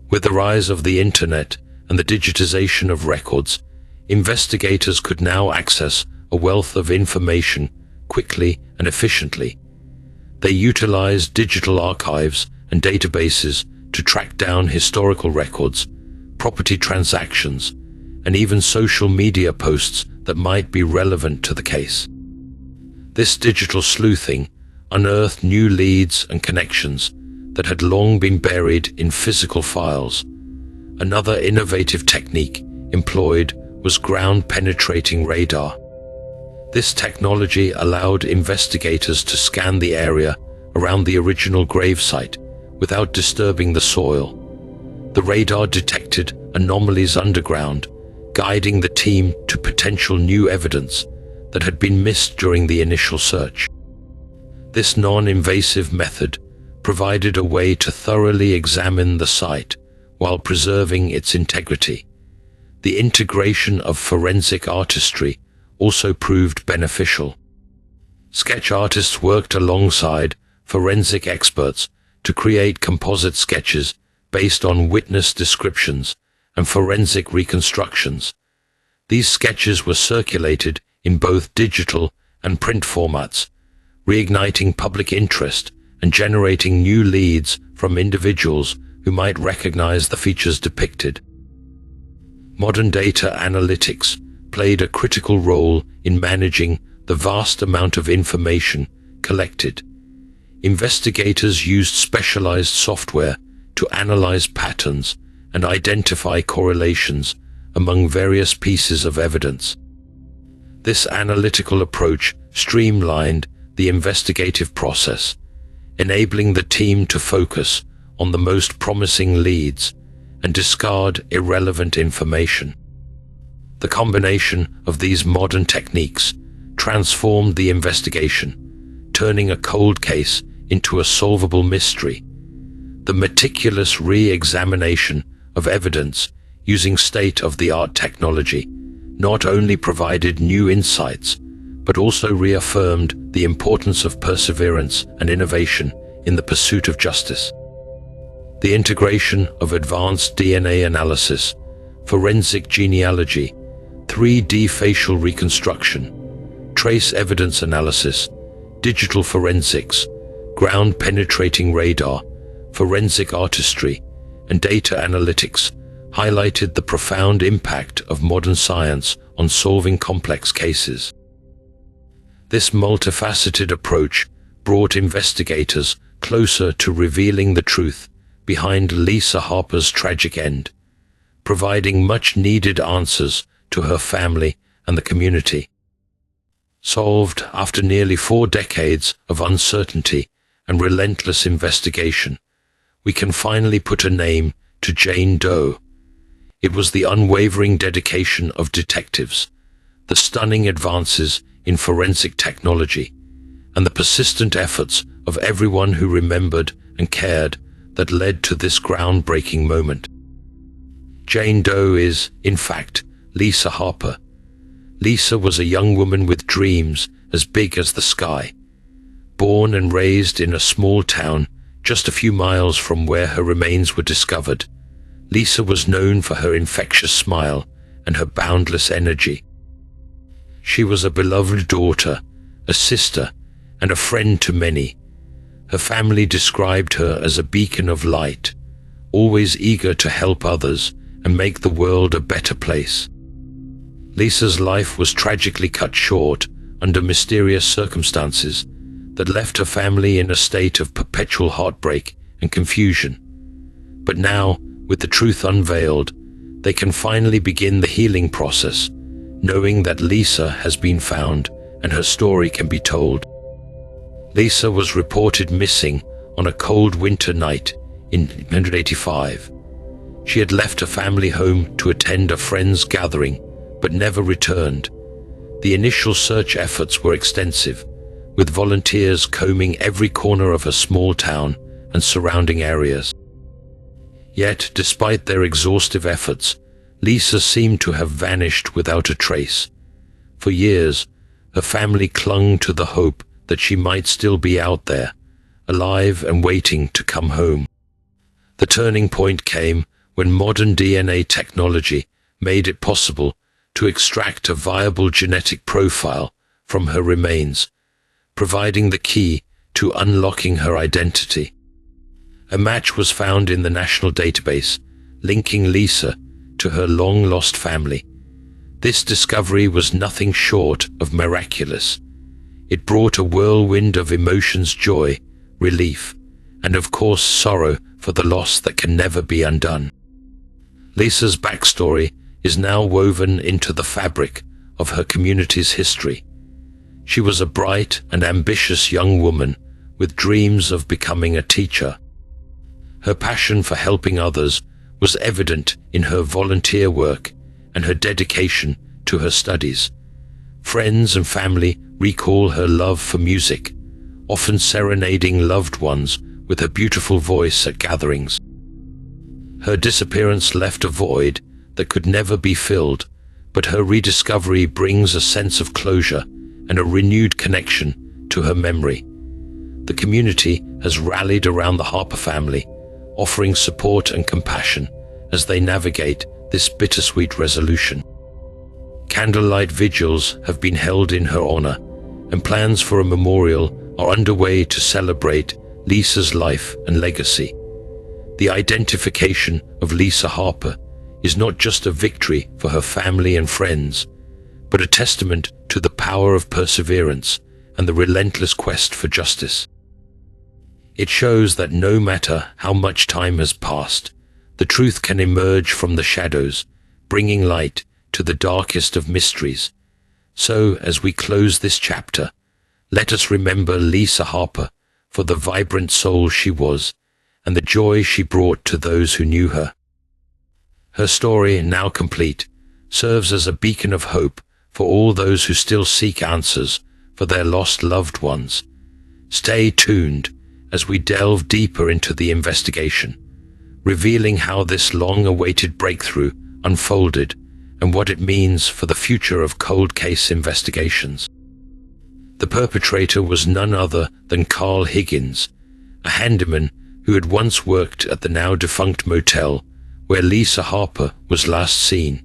With the rise of the internet and the digitization of records, investigators could now access a wealth of information quickly and efficiently. They utilized digital archives and databases to track down historical records, property transactions, and even social media posts that might be relevant to the case. This digital sleuthing unearthed new leads and connections that had long been buried in physical files. Another innovative technique employed was ground-penetrating radar. This technology allowed investigators to scan the area around the original gravesite without disturbing the soil. The radar detected anomalies underground, guiding the team to potential new evidence that had been missed during the initial search. This non-invasive method provided a way to thoroughly examine the site while preserving its integrity. The integration of forensic artistry also proved beneficial. Sketch artists worked alongside forensic experts to create composite sketches based on witness descriptions and forensic reconstructions. These sketches were circulated in both digital and print formats, reigniting public interest and generating new leads from individuals who might recognize the features depicted. Modern data analytics played a critical role in managing the vast amount of information collected. Investigators used specialized software to analyze patterns and identify correlations among various pieces of evidence. This analytical approach streamlined the investigative process, enabling the team to focus on the most promising leads and discard irrelevant information. The combination of these modern techniques transformed the investigation, turning a cold case into a solvable mystery. The meticulous re-examination of evidence using state-of-the-art technology not only provided new insights, but also reaffirmed the importance of perseverance and innovation in the pursuit of justice. The integration of advanced DNA analysis, forensic genealogy, 3D facial reconstruction, trace evidence analysis, digital forensics, ground-penetrating radar, forensic artistry, and data analytics highlighted the profound impact of modern science on solving complex cases. This multifaceted approach brought investigators closer to revealing the truth behind Lisa Harper's tragic end, providing much-needed answers to her family and the community. Solved after nearly 4 decades of uncertainty and relentless investigation, we can finally put a name to Jane Doe. It was the unwavering dedication of detectives, the stunning advances in forensic technology, and the persistent efforts of everyone who remembered and cared that led to this groundbreaking moment. Jane Doe is, in fact, Lisa Harper. Lisa was a young woman with dreams as big as the sky. Born and raised in a small town just a few miles from where her remains were discovered, Lisa was known for her infectious smile and her boundless energy. She was a beloved daughter, a sister, and a friend to many. Her family described her as a beacon of light, always eager to help others and make the world a better place. Lisa's life was tragically cut short under mysterious circumstances that left her family in a state of perpetual heartbreak and confusion. But now, with the truth unveiled, they can finally begin the healing process, knowing that Lisa has been found and her story can be told. Lisa was reported missing on a cold winter night in 1985. She had left her family home to attend a friend's gathering, but never returned. The initial search efforts were extensive, with volunteers combing every corner of her small town and surrounding areas. Yet, despite their exhaustive efforts, Lisa seemed to have vanished without a trace. For years, her family clung to the hope that she might still be out there, alive and waiting to come home. The turning point came when modern DNA technology made it possible to extract a viable genetic profile from her remains, providing the key to unlocking her identity. A match was found in the national database, linking Lisa to her long-lost family. This discovery was nothing short of miraculous. It brought a whirlwind of emotions: joy, relief, and of course sorrow for the loss that can never be undone. Lisa's backstory is now woven into the fabric of her community's history. She was a bright and ambitious young woman with dreams of becoming a teacher. Her passion for helping others was evident in her volunteer work and her dedication to her studies. Friends and family recall her love for music, often serenading loved ones with her beautiful voice at gatherings. Her disappearance left a void that could never be filled, but her rediscovery brings a sense of closure and a renewed connection to her memory. The community has rallied around the Harper family, offering support and compassion as they navigate this bittersweet resolution. Candlelight vigils have been held in her honor, and plans for a memorial are underway to celebrate Lisa's life and legacy. The identification of Lisa Harper is not just a victory for her family and friends, but a testament to the power of perseverance and the relentless quest for justice. It shows that no matter how much time has passed, the truth can emerge from the shadows, bringing light to the darkest of mysteries. So, as we close this chapter, let us remember Lisa Harper for the vibrant soul she was and the joy she brought to those who knew her. Her story, now complete, serves as a beacon of hope for all those who still seek answers for their lost loved ones. Stay tuned as we delve deeper into the investigation, revealing how this long-awaited breakthrough unfolded and what it means for the future of cold case investigations. The perpetrator was none other than Carl Higgins, a handyman who had once worked at the now-defunct motel where Lisa Harper was last seen.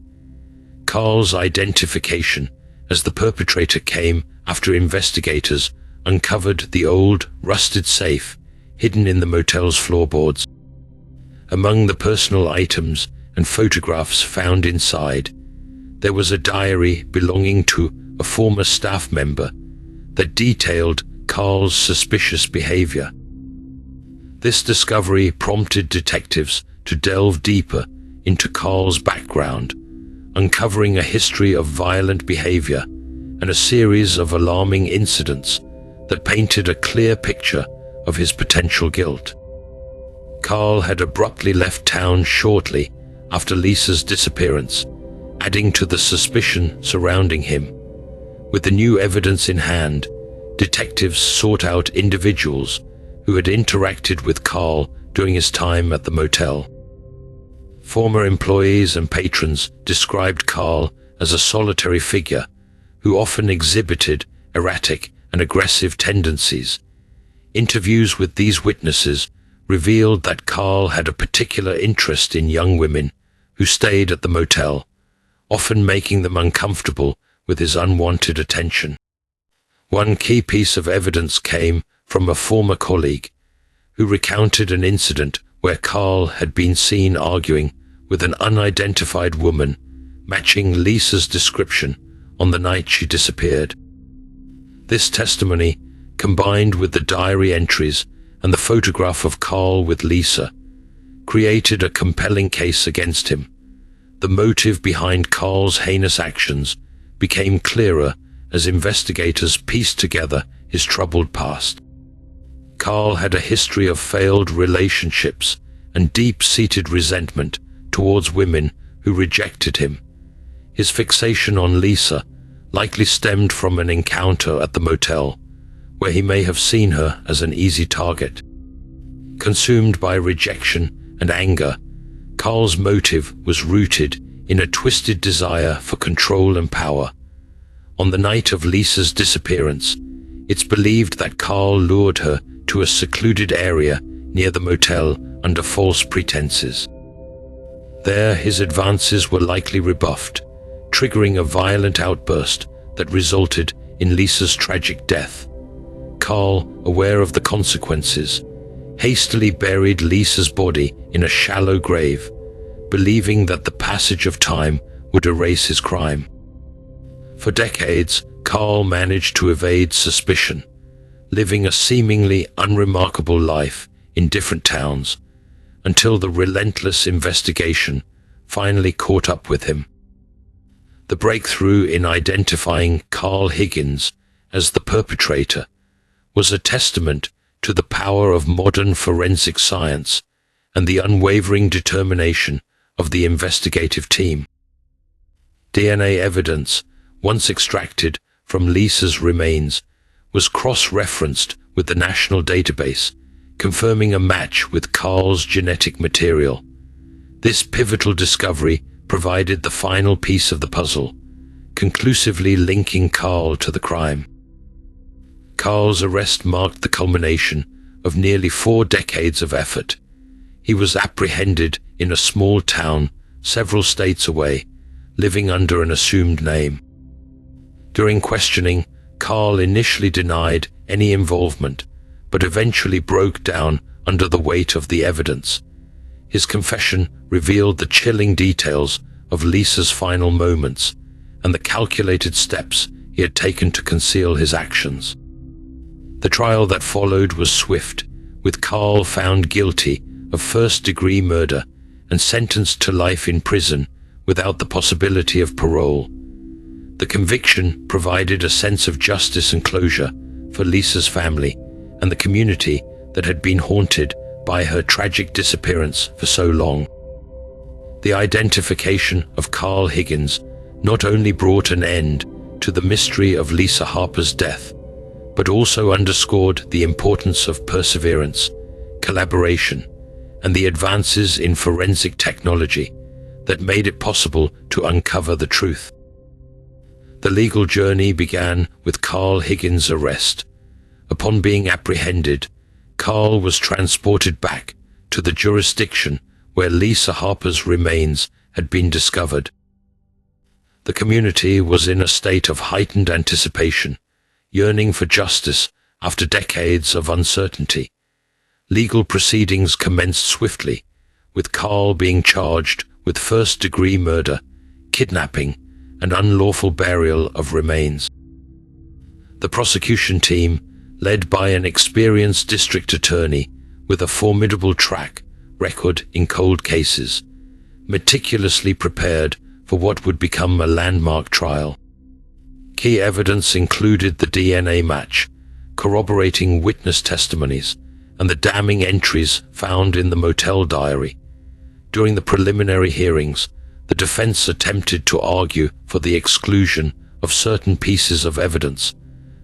Carl's identification as the perpetrator came after investigators uncovered the old, rusted safe hidden in the motel's floorboards. Among the personal items and photographs found inside, there was a diary belonging to a former staff member that detailed Carl's suspicious behavior. This discovery prompted detectives to delve deeper into Carl's background, uncovering a history of violent behavior and a series of alarming incidents that painted a clear picture of his potential guilt. Carl had abruptly left town shortly after Lisa's disappearance, adding to the suspicion surrounding him. With the new evidence in hand, detectives sought out individuals who had interacted with Carl during his time at the motel. Former employees and patrons described Carl as a solitary figure who often exhibited erratic and aggressive tendencies. Interviews with these witnesses revealed that Carl had a particular interest in young women who stayed at the motel, often making them uncomfortable with his unwanted attention. One key piece of evidence came from a former colleague who recounted an incident where Carl had been seen arguing with an unidentified woman, matching Lisa's description on the night she disappeared. This testimony, combined with the diary entries and the photograph of Carl with Lisa, created a compelling case against him. The motive behind Carl's heinous actions became clearer as investigators pieced together his troubled past. Carl had a history of failed relationships and deep-seated resentment towards women who rejected him. His fixation on Lisa likely stemmed from an encounter at the motel, where he may have seen her as an easy target. Consumed by rejection and anger, Carl's motive was rooted in a twisted desire for control and power. On the night of Lisa's disappearance, it's believed that Carl lured her to a secluded area near the motel under false pretenses. There, his advances were likely rebuffed, triggering a violent outburst that resulted in Lisa's tragic death. Carl, aware of the consequences, hastily buried Lisa's body in a shallow grave, believing that the passage of time would erase his crime. For decades, Carl managed to evade suspicion, living a seemingly unremarkable life in different towns, until the relentless investigation finally caught up with him. The breakthrough in identifying Carl Higgins as the perpetrator was a testament to the power of modern forensic science and the unwavering determination of the investigative team. DNA evidence, once extracted from Lisa's remains, was cross-referenced with the national database, confirming a match with Carl's genetic material. This pivotal discovery provided the final piece of the puzzle, conclusively linking Carl to the crime. Carl's arrest marked the culmination of nearly 4 decades of effort. He was apprehended in a small town several states away, living under an assumed name. During questioning, Carl initially denied any involvement, but eventually broke down under the weight of the evidence. His confession revealed the chilling details of Lisa's final moments and the calculated steps he had taken to conceal his actions. The trial that followed was swift, with Carl found guilty of first-degree murder and sentenced to life in prison without the possibility of parole. The conviction provided a sense of justice and closure for Lisa's family and the community that had been haunted by her tragic disappearance for so long. The identification of Carl Higgins not only brought an end to the mystery of Lisa Harper's death, but also underscored the importance of perseverance, collaboration, and the advances in forensic technology that made it possible to uncover the truth. The legal journey began with Carl Higgins' arrest. Upon being apprehended, Carl was transported back to the jurisdiction where Lisa Harper's remains had been discovered. The community was in a state of heightened anticipation, yearning for justice after decades of uncertainty. Legal proceedings commenced swiftly, with Carl being charged with first-degree murder, kidnapping, and unlawful burial of remains. The prosecution team, led by an experienced district attorney with a formidable track record in cold cases, meticulously prepared for what would become a landmark trial. Key evidence included the DNA match, corroborating witness testimonies, and the damning entries found in the motel diary. During the preliminary hearings, the defense attempted to argue for the exclusion of certain pieces of evidence,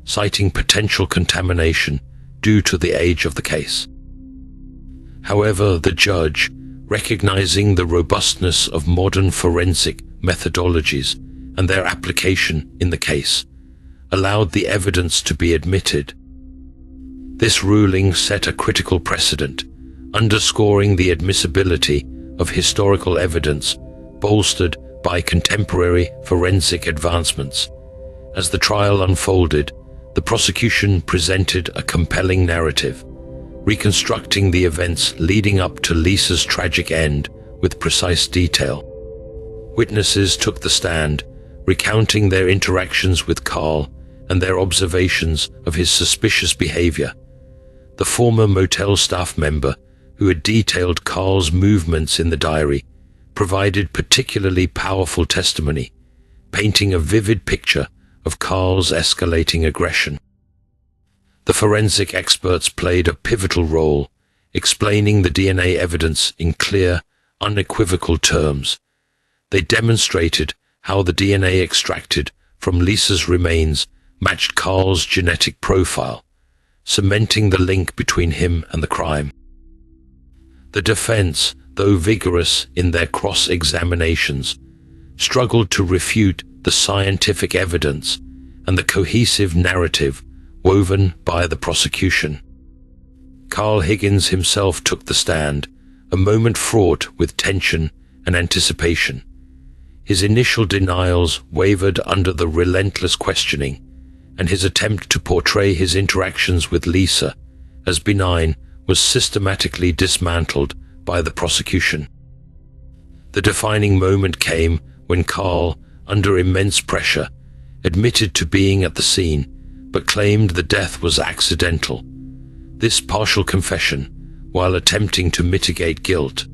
citing potential contamination due to the age of the case. However, the judge, recognizing the robustness of modern forensic methodologies and their application in the case, allowed the evidence to be admitted. This ruling set a critical precedent, underscoring the admissibility of historical evidence bolstered by contemporary forensic advancements. As the trial unfolded, the prosecution presented a compelling narrative, reconstructing the events leading up to Lisa's tragic end with precise detail. Witnesses took the stand, recounting their interactions with Carl and their observations of his suspicious behavior. The former motel staff member, who had detailed Carl's movements in the diary, provided particularly powerful testimony, painting a vivid picture of Carl's escalating aggression. The forensic experts played a pivotal role, explaining the DNA evidence in clear, unequivocal terms. They demonstrated how the DNA extracted from Lisa's remains matched Carl's genetic profile, cementing the link between him and the crime. The defense, though vigorous in their cross-examinations, struggled to refute the scientific evidence and the cohesive narrative woven by the prosecution. Carl Higgins himself took the stand, a moment fraught with tension and anticipation. His initial denials wavered under the relentless questioning, and his attempt to portray his interactions with Lisa as benign was systematically dismantled by the prosecution. The defining moment came when Carl, under immense pressure, admitted to being at the scene, but claimed the death was accidental. This partial confession, while attempting to mitigate guilt,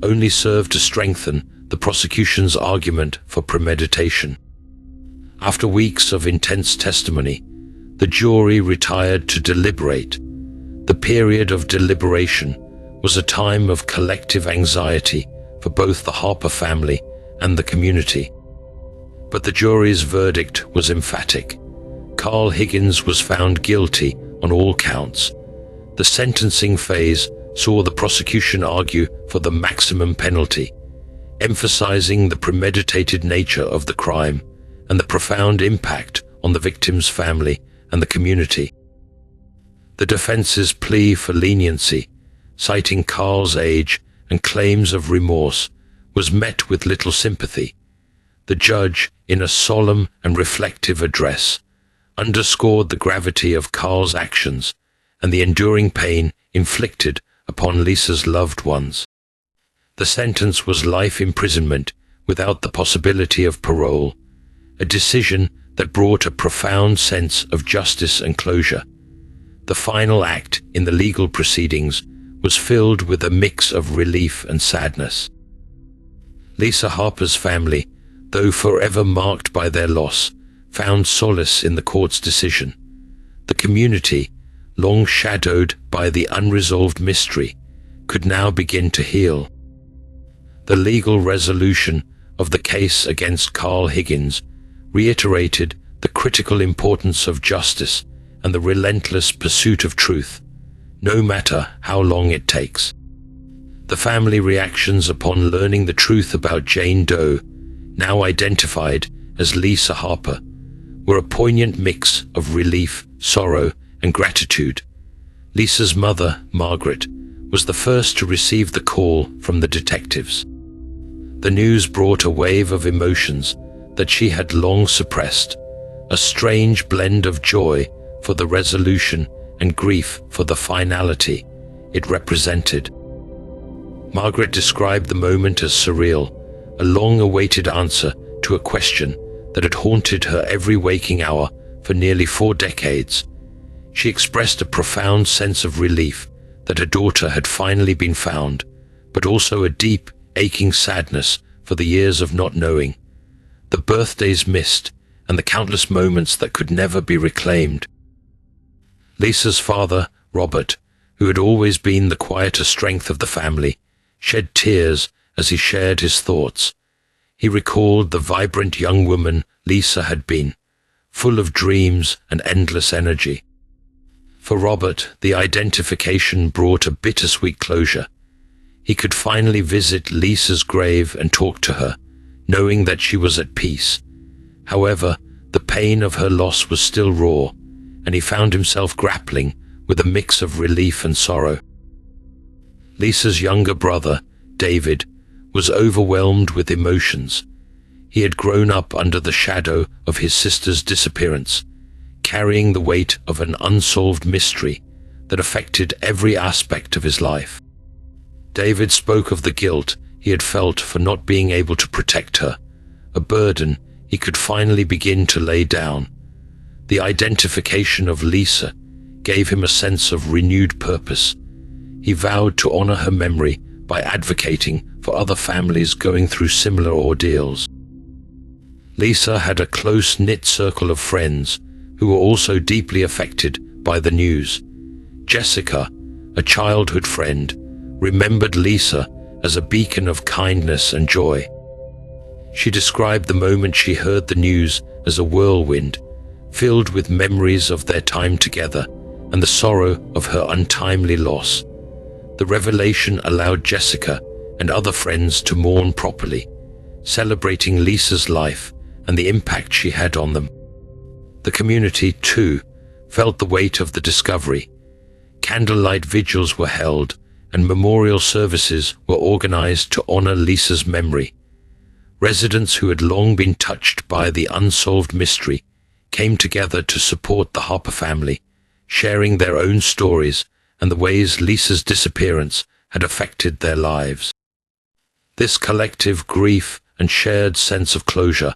only served to strengthen the prosecution's argument for premeditation. After weeks of intense testimony, the jury retired to deliberate. The period of deliberation was a time of collective anxiety for both the Harper family and the community. But the jury's verdict was emphatic. Carl Higgins was found guilty on all counts. The sentencing phase saw the prosecution argue for the maximum penalty, emphasizing the premeditated nature of the crime and the profound impact on the victim's family and the community. The defense's plea for leniency, citing Carl's age and claims of remorse, was met with little sympathy. The judge, in a solemn and reflective address, underscored the gravity of Carl's actions and the enduring pain inflicted upon Lisa's loved ones. The sentence was life imprisonment without the possibility of parole, a decision that brought a profound sense of justice and closure. The final act in the legal proceedings was filled with a mix of relief and sadness. Lisa Harper's family, though forever marked by their loss, found solace in the court's decision. The community, long shadowed by the unresolved mystery, could now begin to heal. The legal resolution of the case against Carl Higgins reiterated the critical importance of justice and the relentless pursuit of truth, no matter how long it takes. The family reactions upon learning the truth about Jane Doe, now identified as Lisa Harper, were a poignant mix of relief, sorrow, and gratitude. Lisa's mother, Margaret, was the first to receive the call from the detectives. The news brought a wave of emotions that she had long suppressed, a strange blend of joy for the resolution and grief for the finality it represented. Margaret described the moment as surreal, a long-awaited answer to a question that had haunted her every waking hour for nearly 4 decades. She expressed a profound sense of relief that her daughter had finally been found, but also a deep, aching sadness for the years of not knowing, the birthdays missed, and the countless moments that could never be reclaimed. Lisa's father, Robert, who had always been the quieter strength of the family, shed tears as he shared his thoughts. He recalled the vibrant young woman Lisa had been, full of dreams and endless energy. For Robert, the identification brought a bittersweet closure. He could finally visit Lisa's grave and talk to her, knowing that she was at peace. However, the pain of her loss was still raw, and he found himself grappling with a mix of relief and sorrow. Lisa's younger brother, David, was overwhelmed with emotions. He had grown up under the shadow of his sister's disappearance, carrying the weight of an unsolved mystery that affected every aspect of his life. David spoke of the guilt he had felt for not being able to protect her, a burden he could finally begin to lay down. The identification of Lisa gave him a sense of renewed purpose. He vowed to honor her memory by advocating for other families going through similar ordeals. Lisa had a close-knit circle of friends who were also deeply affected by the news. Jessica, a childhood friend, remembered Lisa as a beacon of kindness and joy. She described the moment she heard the news as a whirlwind, filled with memories of their time together and the sorrow of her untimely loss. The revelation allowed Jessica and other friends to mourn properly, celebrating Lisa's life and the impact she had on them. The community, too, felt the weight of the discovery. Candlelight vigils were held, and memorial services were organized to honor Lisa's memory. Residents who had long been touched by the unsolved mystery came together to support the Harper family, sharing their own stories and the ways Lisa's disappearance had affected their lives. This collective grief and shared sense of closure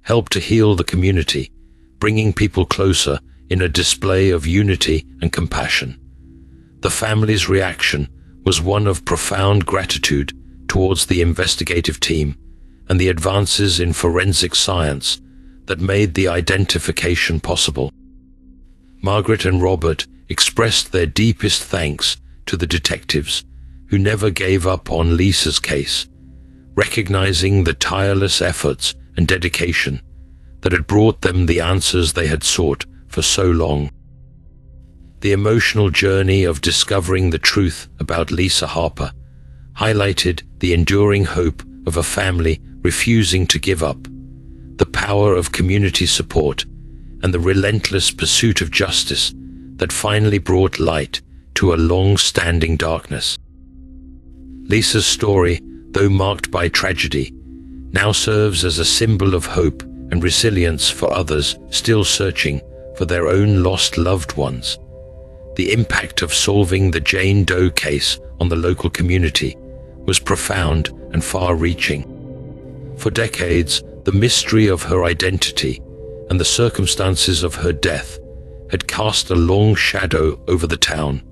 helped to heal the community, bringing people closer in a display of unity and compassion. The family's reaction was one of profound gratitude towards the investigative team and the advances in forensic science that made the identification possible. Margaret and Robert expressed their deepest thanks to the detectives who never gave up on Lisa's case, recognizing the tireless efforts and dedication that had brought them the answers they had sought for so long. The emotional journey of discovering the truth about Lisa Harper highlighted the enduring hope of a family refusing to give up, the power of community support, and the relentless pursuit of justice that finally brought light to a long-standing darkness. Lisa's story, though marked by tragedy, now serves as a symbol of hope and resilience for others still searching for their own lost loved ones. The impact of solving the Jane Doe case on the local community was profound and far-reaching. For decades, the mystery of her identity and the circumstances of her death had cast a long shadow over the town,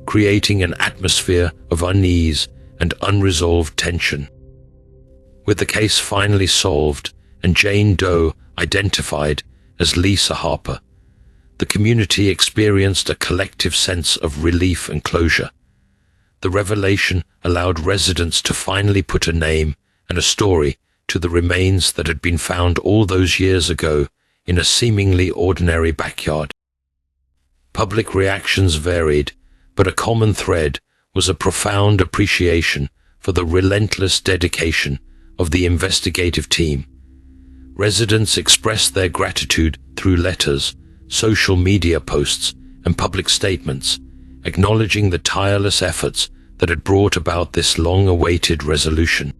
creating an atmosphere of unease and unresolved tension. With the case finally solved and Jane Doe identified as Lisa Harper, the community experienced a collective sense of relief and closure. The revelation allowed residents to finally put a name and a story to the remains that had been found all those years ago in a seemingly ordinary backyard. Public reactions varied, but a common thread was a profound appreciation for the relentless dedication of the investigative team. Residents expressed their gratitude through letters, social media posts, and public statements, acknowledging the tireless efforts that had brought about this long-awaited resolution.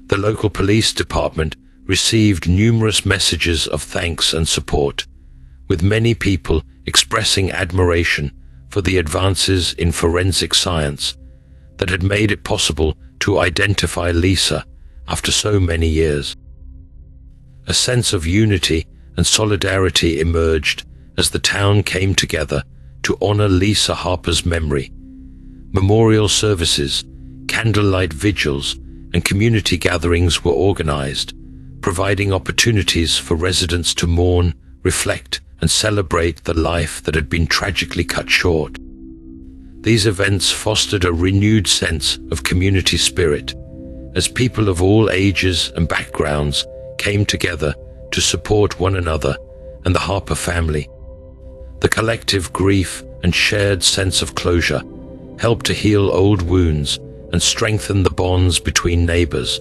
The local police department received numerous messages of thanks and support, with many people expressing admiration for the advances in forensic science that had made it possible to identify Lisa after so many years. A sense of unity and solidarity emerged as the town came together to honor Lisa Harper's memory. Memorial services, candlelight vigils, and community gatherings were organized, providing opportunities for residents to mourn, reflect, and celebrate the life that had been tragically cut short. These events fostered a renewed sense of community spirit, as people of all ages and backgrounds came together to support one another and the Harper family. The collective grief and shared sense of closure helped to heal old wounds and strengthen the bonds between neighbors.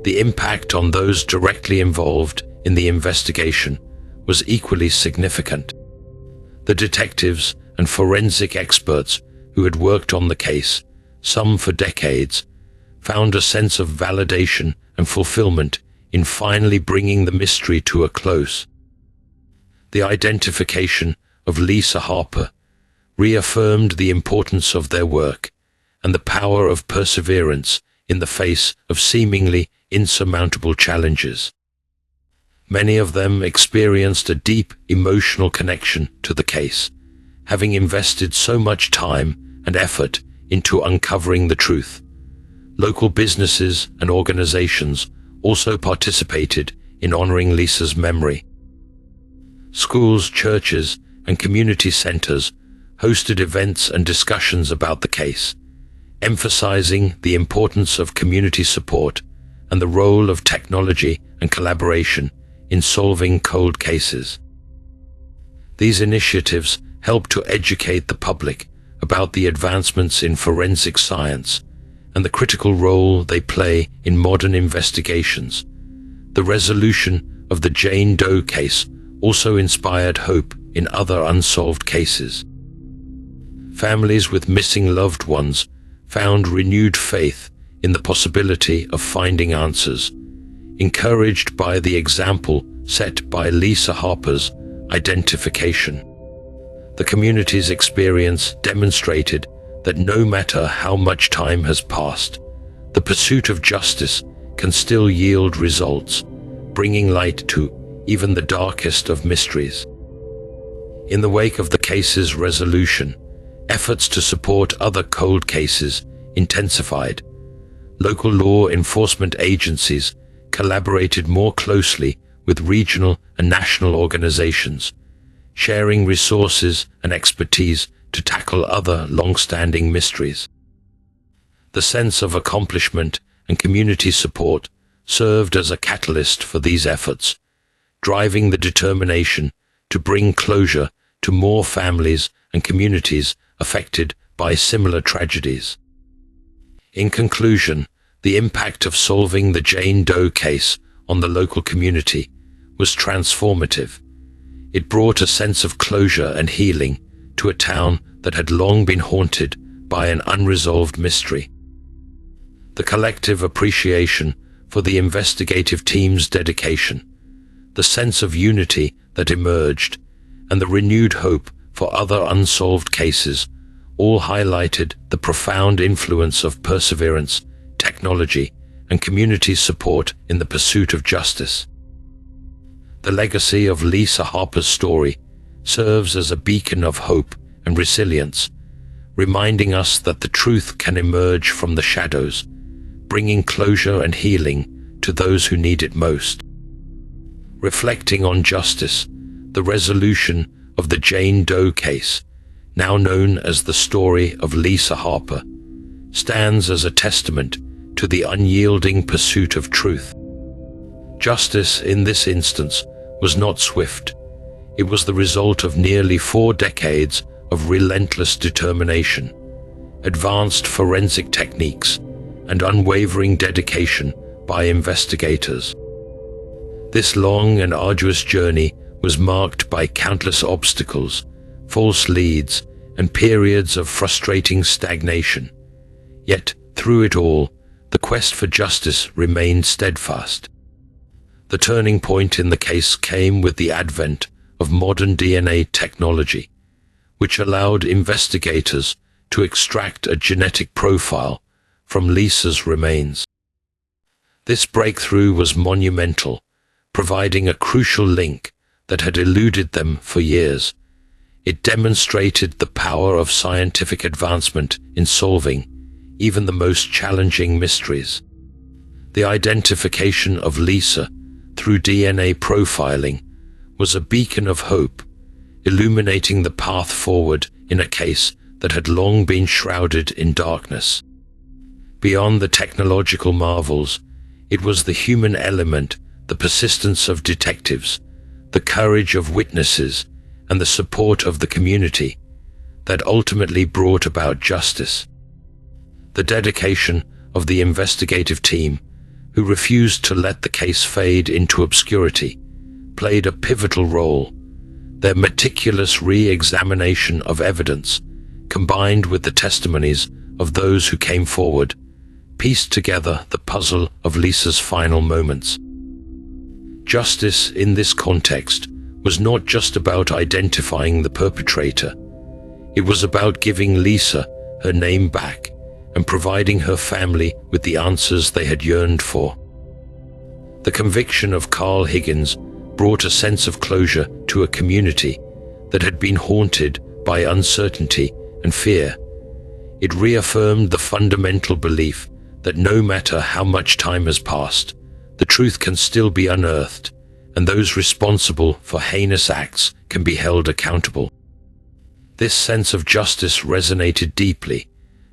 The impact on those directly involved in the investigation was equally significant. The detectives and forensic experts who had worked on the case, some for decades, found a sense of validation and fulfillment in finally bringing the mystery to a close. The identification of Lisa Harper reaffirmed the importance of their work and the power of perseverance in the face of seemingly insurmountable challenges. Many of them experienced a deep emotional connection to the case, having invested so much time and effort into uncovering the truth. Local businesses and organizations also participated in honoring Lisa's memory. Schools, churches, and community centers hosted events and discussions about the case, emphasizing the importance of community support and the role of technology and collaboration in solving cold cases. These initiatives help to educate the public about the advancements in forensic science and the critical role they play in modern investigations. The resolution of the Jane Doe case also inspired hope in other unsolved cases. Families with missing loved ones found renewed faith in the possibility of finding answers, encouraged by the example set by Lisa Harper's identification. The community's experience demonstrated that no matter how much time has passed, the pursuit of justice can still yield results, bringing light to even the darkest of mysteries. In the wake of the case's resolution, efforts to support other cold cases intensified. Local law enforcement agencies collaborated more closely with regional and national organizations, sharing resources and expertise to tackle other long-standing mysteries. The sense of accomplishment and community support served as a catalyst for these efforts, driving the determination to bring closure to more families and communities affected by similar tragedies. In conclusion, the impact of solving the Jane Doe case on the local community was transformative. It brought a sense of closure and healing to a town that had long been haunted by an unresolved mystery. The collective appreciation for the investigative team's dedication, the sense of unity that emerged, and the renewed hope for other unsolved cases all highlighted the profound influence of perseverance, technology, and community support in the pursuit of justice. The legacy of Lisa Harper's story serves as a beacon of hope and resilience, reminding us that the truth can emerge from the shadows, bringing closure and healing to those who need it most. Reflecting on justice, the resolution of the Jane Doe case, now known as the story of Lisa Harper, stands as a testament to the unyielding pursuit of truth. Justice in this instance was not swift. It was the result of nearly 4 decades of relentless determination, advanced forensic techniques, and unwavering dedication by investigators. This long and arduous journey was marked by countless obstacles, false leads, and periods of frustrating stagnation. Yet, through it all, the quest for justice remained steadfast. The turning point in the case came with the advent of modern DNA technology, which allowed investigators to extract a genetic profile from Lisa's remains. This breakthrough was monumental, providing a crucial link that had eluded them for years. It demonstrated the power of scientific advancement in solving even the most challenging mysteries. The identification of Lisa through DNA profiling was a beacon of hope, illuminating the path forward in a case that had long been shrouded in darkness. Beyond the technological marvels, it was the human element, the persistence of detectives, the courage of witnesses, and the support of the community that ultimately brought about justice. The dedication of the investigative team, who refused to let the case fade into obscurity, played a pivotal role. Their meticulous re-examination of evidence, combined with the testimonies of those who came forward, pieced together the puzzle of Lisa's final moments. Justice in this context was not just about identifying the perpetrator. It was about giving Lisa her name back and providing her family with the answers they had yearned for. The conviction of Carl Higgins brought a sense of closure to a community that had been haunted by uncertainty and fear. It reaffirmed the fundamental belief that no matter how much time has passed, the truth can still be unearthed, and those responsible for heinous acts can be held accountable. This sense of justice resonated deeply,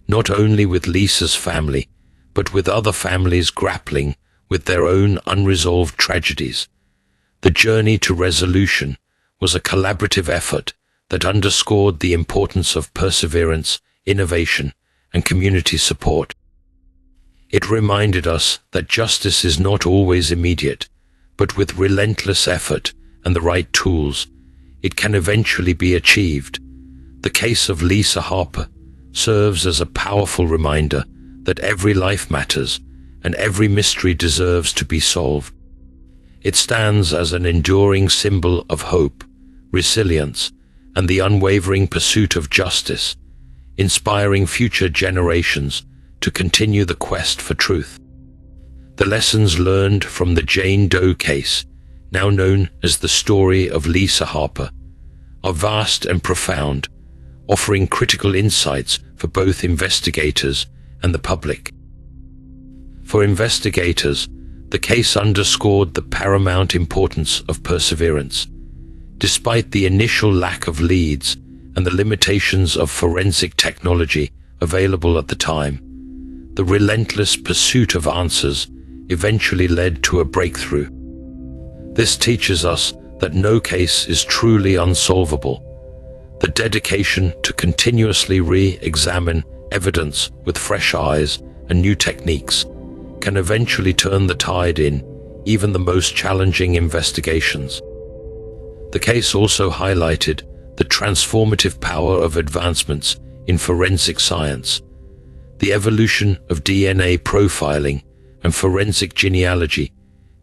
not only with Lisa's family, but with other families grappling with their own unresolved tragedies. The journey to resolution was a collaborative effort that underscored the importance of perseverance, innovation, and community support. It reminded us that justice is not always immediate, but with relentless effort and the right tools, it can eventually be achieved. The case of Lisa Harper serves as a powerful reminder that every life matters and every mystery deserves to be solved. It stands as an enduring symbol of hope, resilience, and the unwavering pursuit of justice, inspiring future generations to continue the quest for truth. The lessons learned from the Jane Doe case, now known as the story of Lisa Harper, are vast and profound, offering critical insights for both investigators and the public. For investigators, the case underscored the paramount importance of perseverance. Despite the initial lack of leads and the limitations of forensic technology available at the time, the relentless pursuit of answers eventually led to a breakthrough. This teaches us that no case is truly unsolvable. The dedication to continuously re-examine evidence with fresh eyes and new techniques can eventually turn the tide in even the most challenging investigations. The case also highlighted the transformative power of advancements in forensic science. The evolution of DNA profiling and forensic genealogy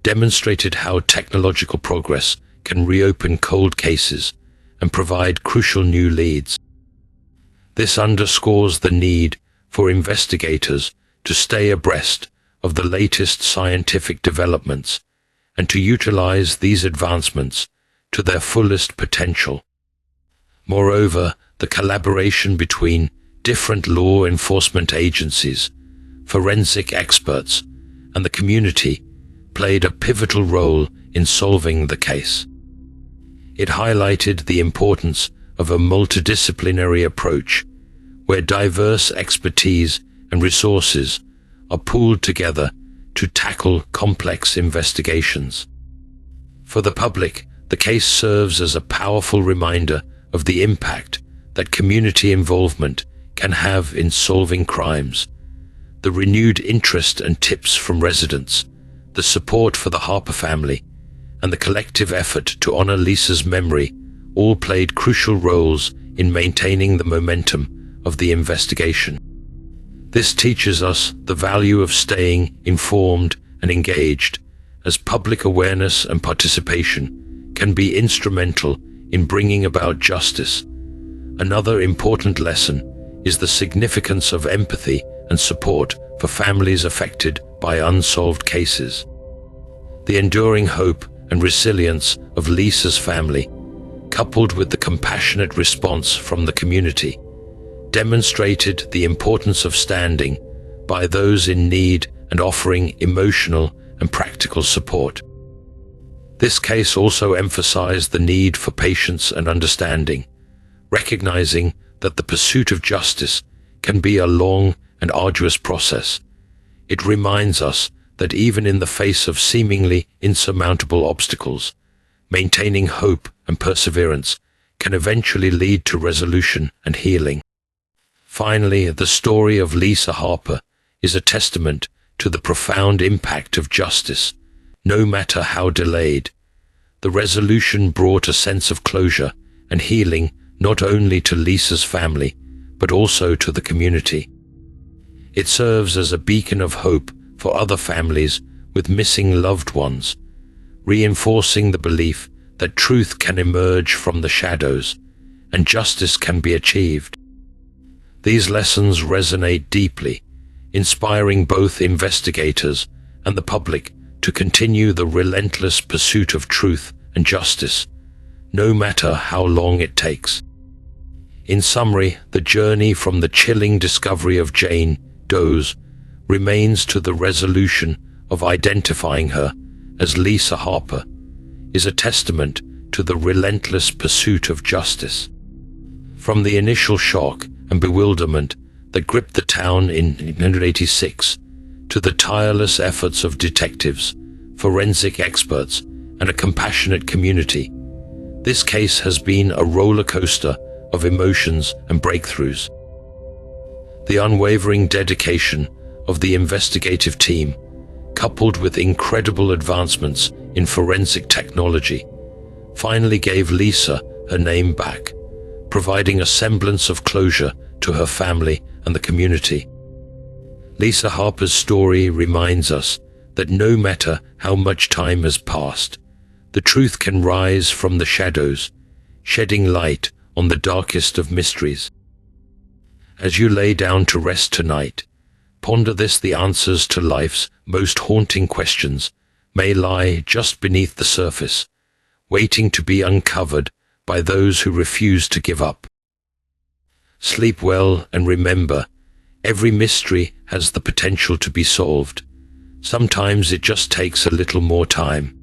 demonstrated how technological progress can reopen cold cases and provide crucial new leads. This underscores the need for investigators to stay abreast of the latest scientific developments and to utilize these advancements to their fullest potential. Moreover, the collaboration between different law enforcement agencies, forensic experts, and the community played a pivotal role in solving the case. It highlighted the importance of a multidisciplinary approach, where diverse expertise and resources are pooled together to tackle complex investigations. For the public, the case serves as a powerful reminder of the impact that community involvement can have in solving crimes. The renewed interest and tips from residents, the support for the Harper family, and the collective effort to honor Lisa's memory all played crucial roles in maintaining the momentum of the investigation. This teaches us the value of staying informed and engaged, as public awareness and participation can be instrumental in bringing about justice. Another important lesson is the significance of empathy and support for families affected by unsolved cases. The enduring hope and resilience of Lisa's family, coupled with the compassionate response from the community, demonstrated the importance of standing by those in need and offering emotional and practical support. This case also emphasized the need for patience and understanding, recognizing that the pursuit of justice can be a long and arduous process. It reminds us that even in the face of seemingly insurmountable obstacles, maintaining hope and perseverance can eventually lead to resolution and healing. Finally, the story of Lisa Harper is a testament to the profound impact of justice, no matter how delayed. The resolution brought a sense of closure and healing not only to Lisa's family, but also to the community. It serves as a beacon of hope for other families with missing loved ones, reinforcing the belief that truth can emerge from the shadows and justice can be achieved. These lessons resonate deeply, inspiring both investigators and the public to continue the relentless pursuit of truth and justice, no matter how long it takes. In summary, the journey from the chilling discovery of Jane Doe's remains to the resolution of identifying her as Lisa Harper is a testament to the relentless pursuit of justice. From the initial shock and bewilderment that gripped the town in 1986 to the tireless efforts of detectives, forensic experts, and a compassionate community, this case has been a roller coaster of emotions and breakthroughs. The unwavering dedication of the investigative team, coupled with incredible advancements in forensic technology, finally gave Lisa her name back, providing a semblance of closure to her family and the community. Lisa Harper's story reminds us that no matter how much time has passed, the truth can rise from the shadows, shedding light on the darkest of mysteries. As you lay down to rest tonight, ponder this: the answers to life's most haunting questions may lie just beneath the surface, waiting to be uncovered by those who refuse to give up. Sleep well, and remember, every mystery has the potential to be solved. Sometimes it just takes a little more time.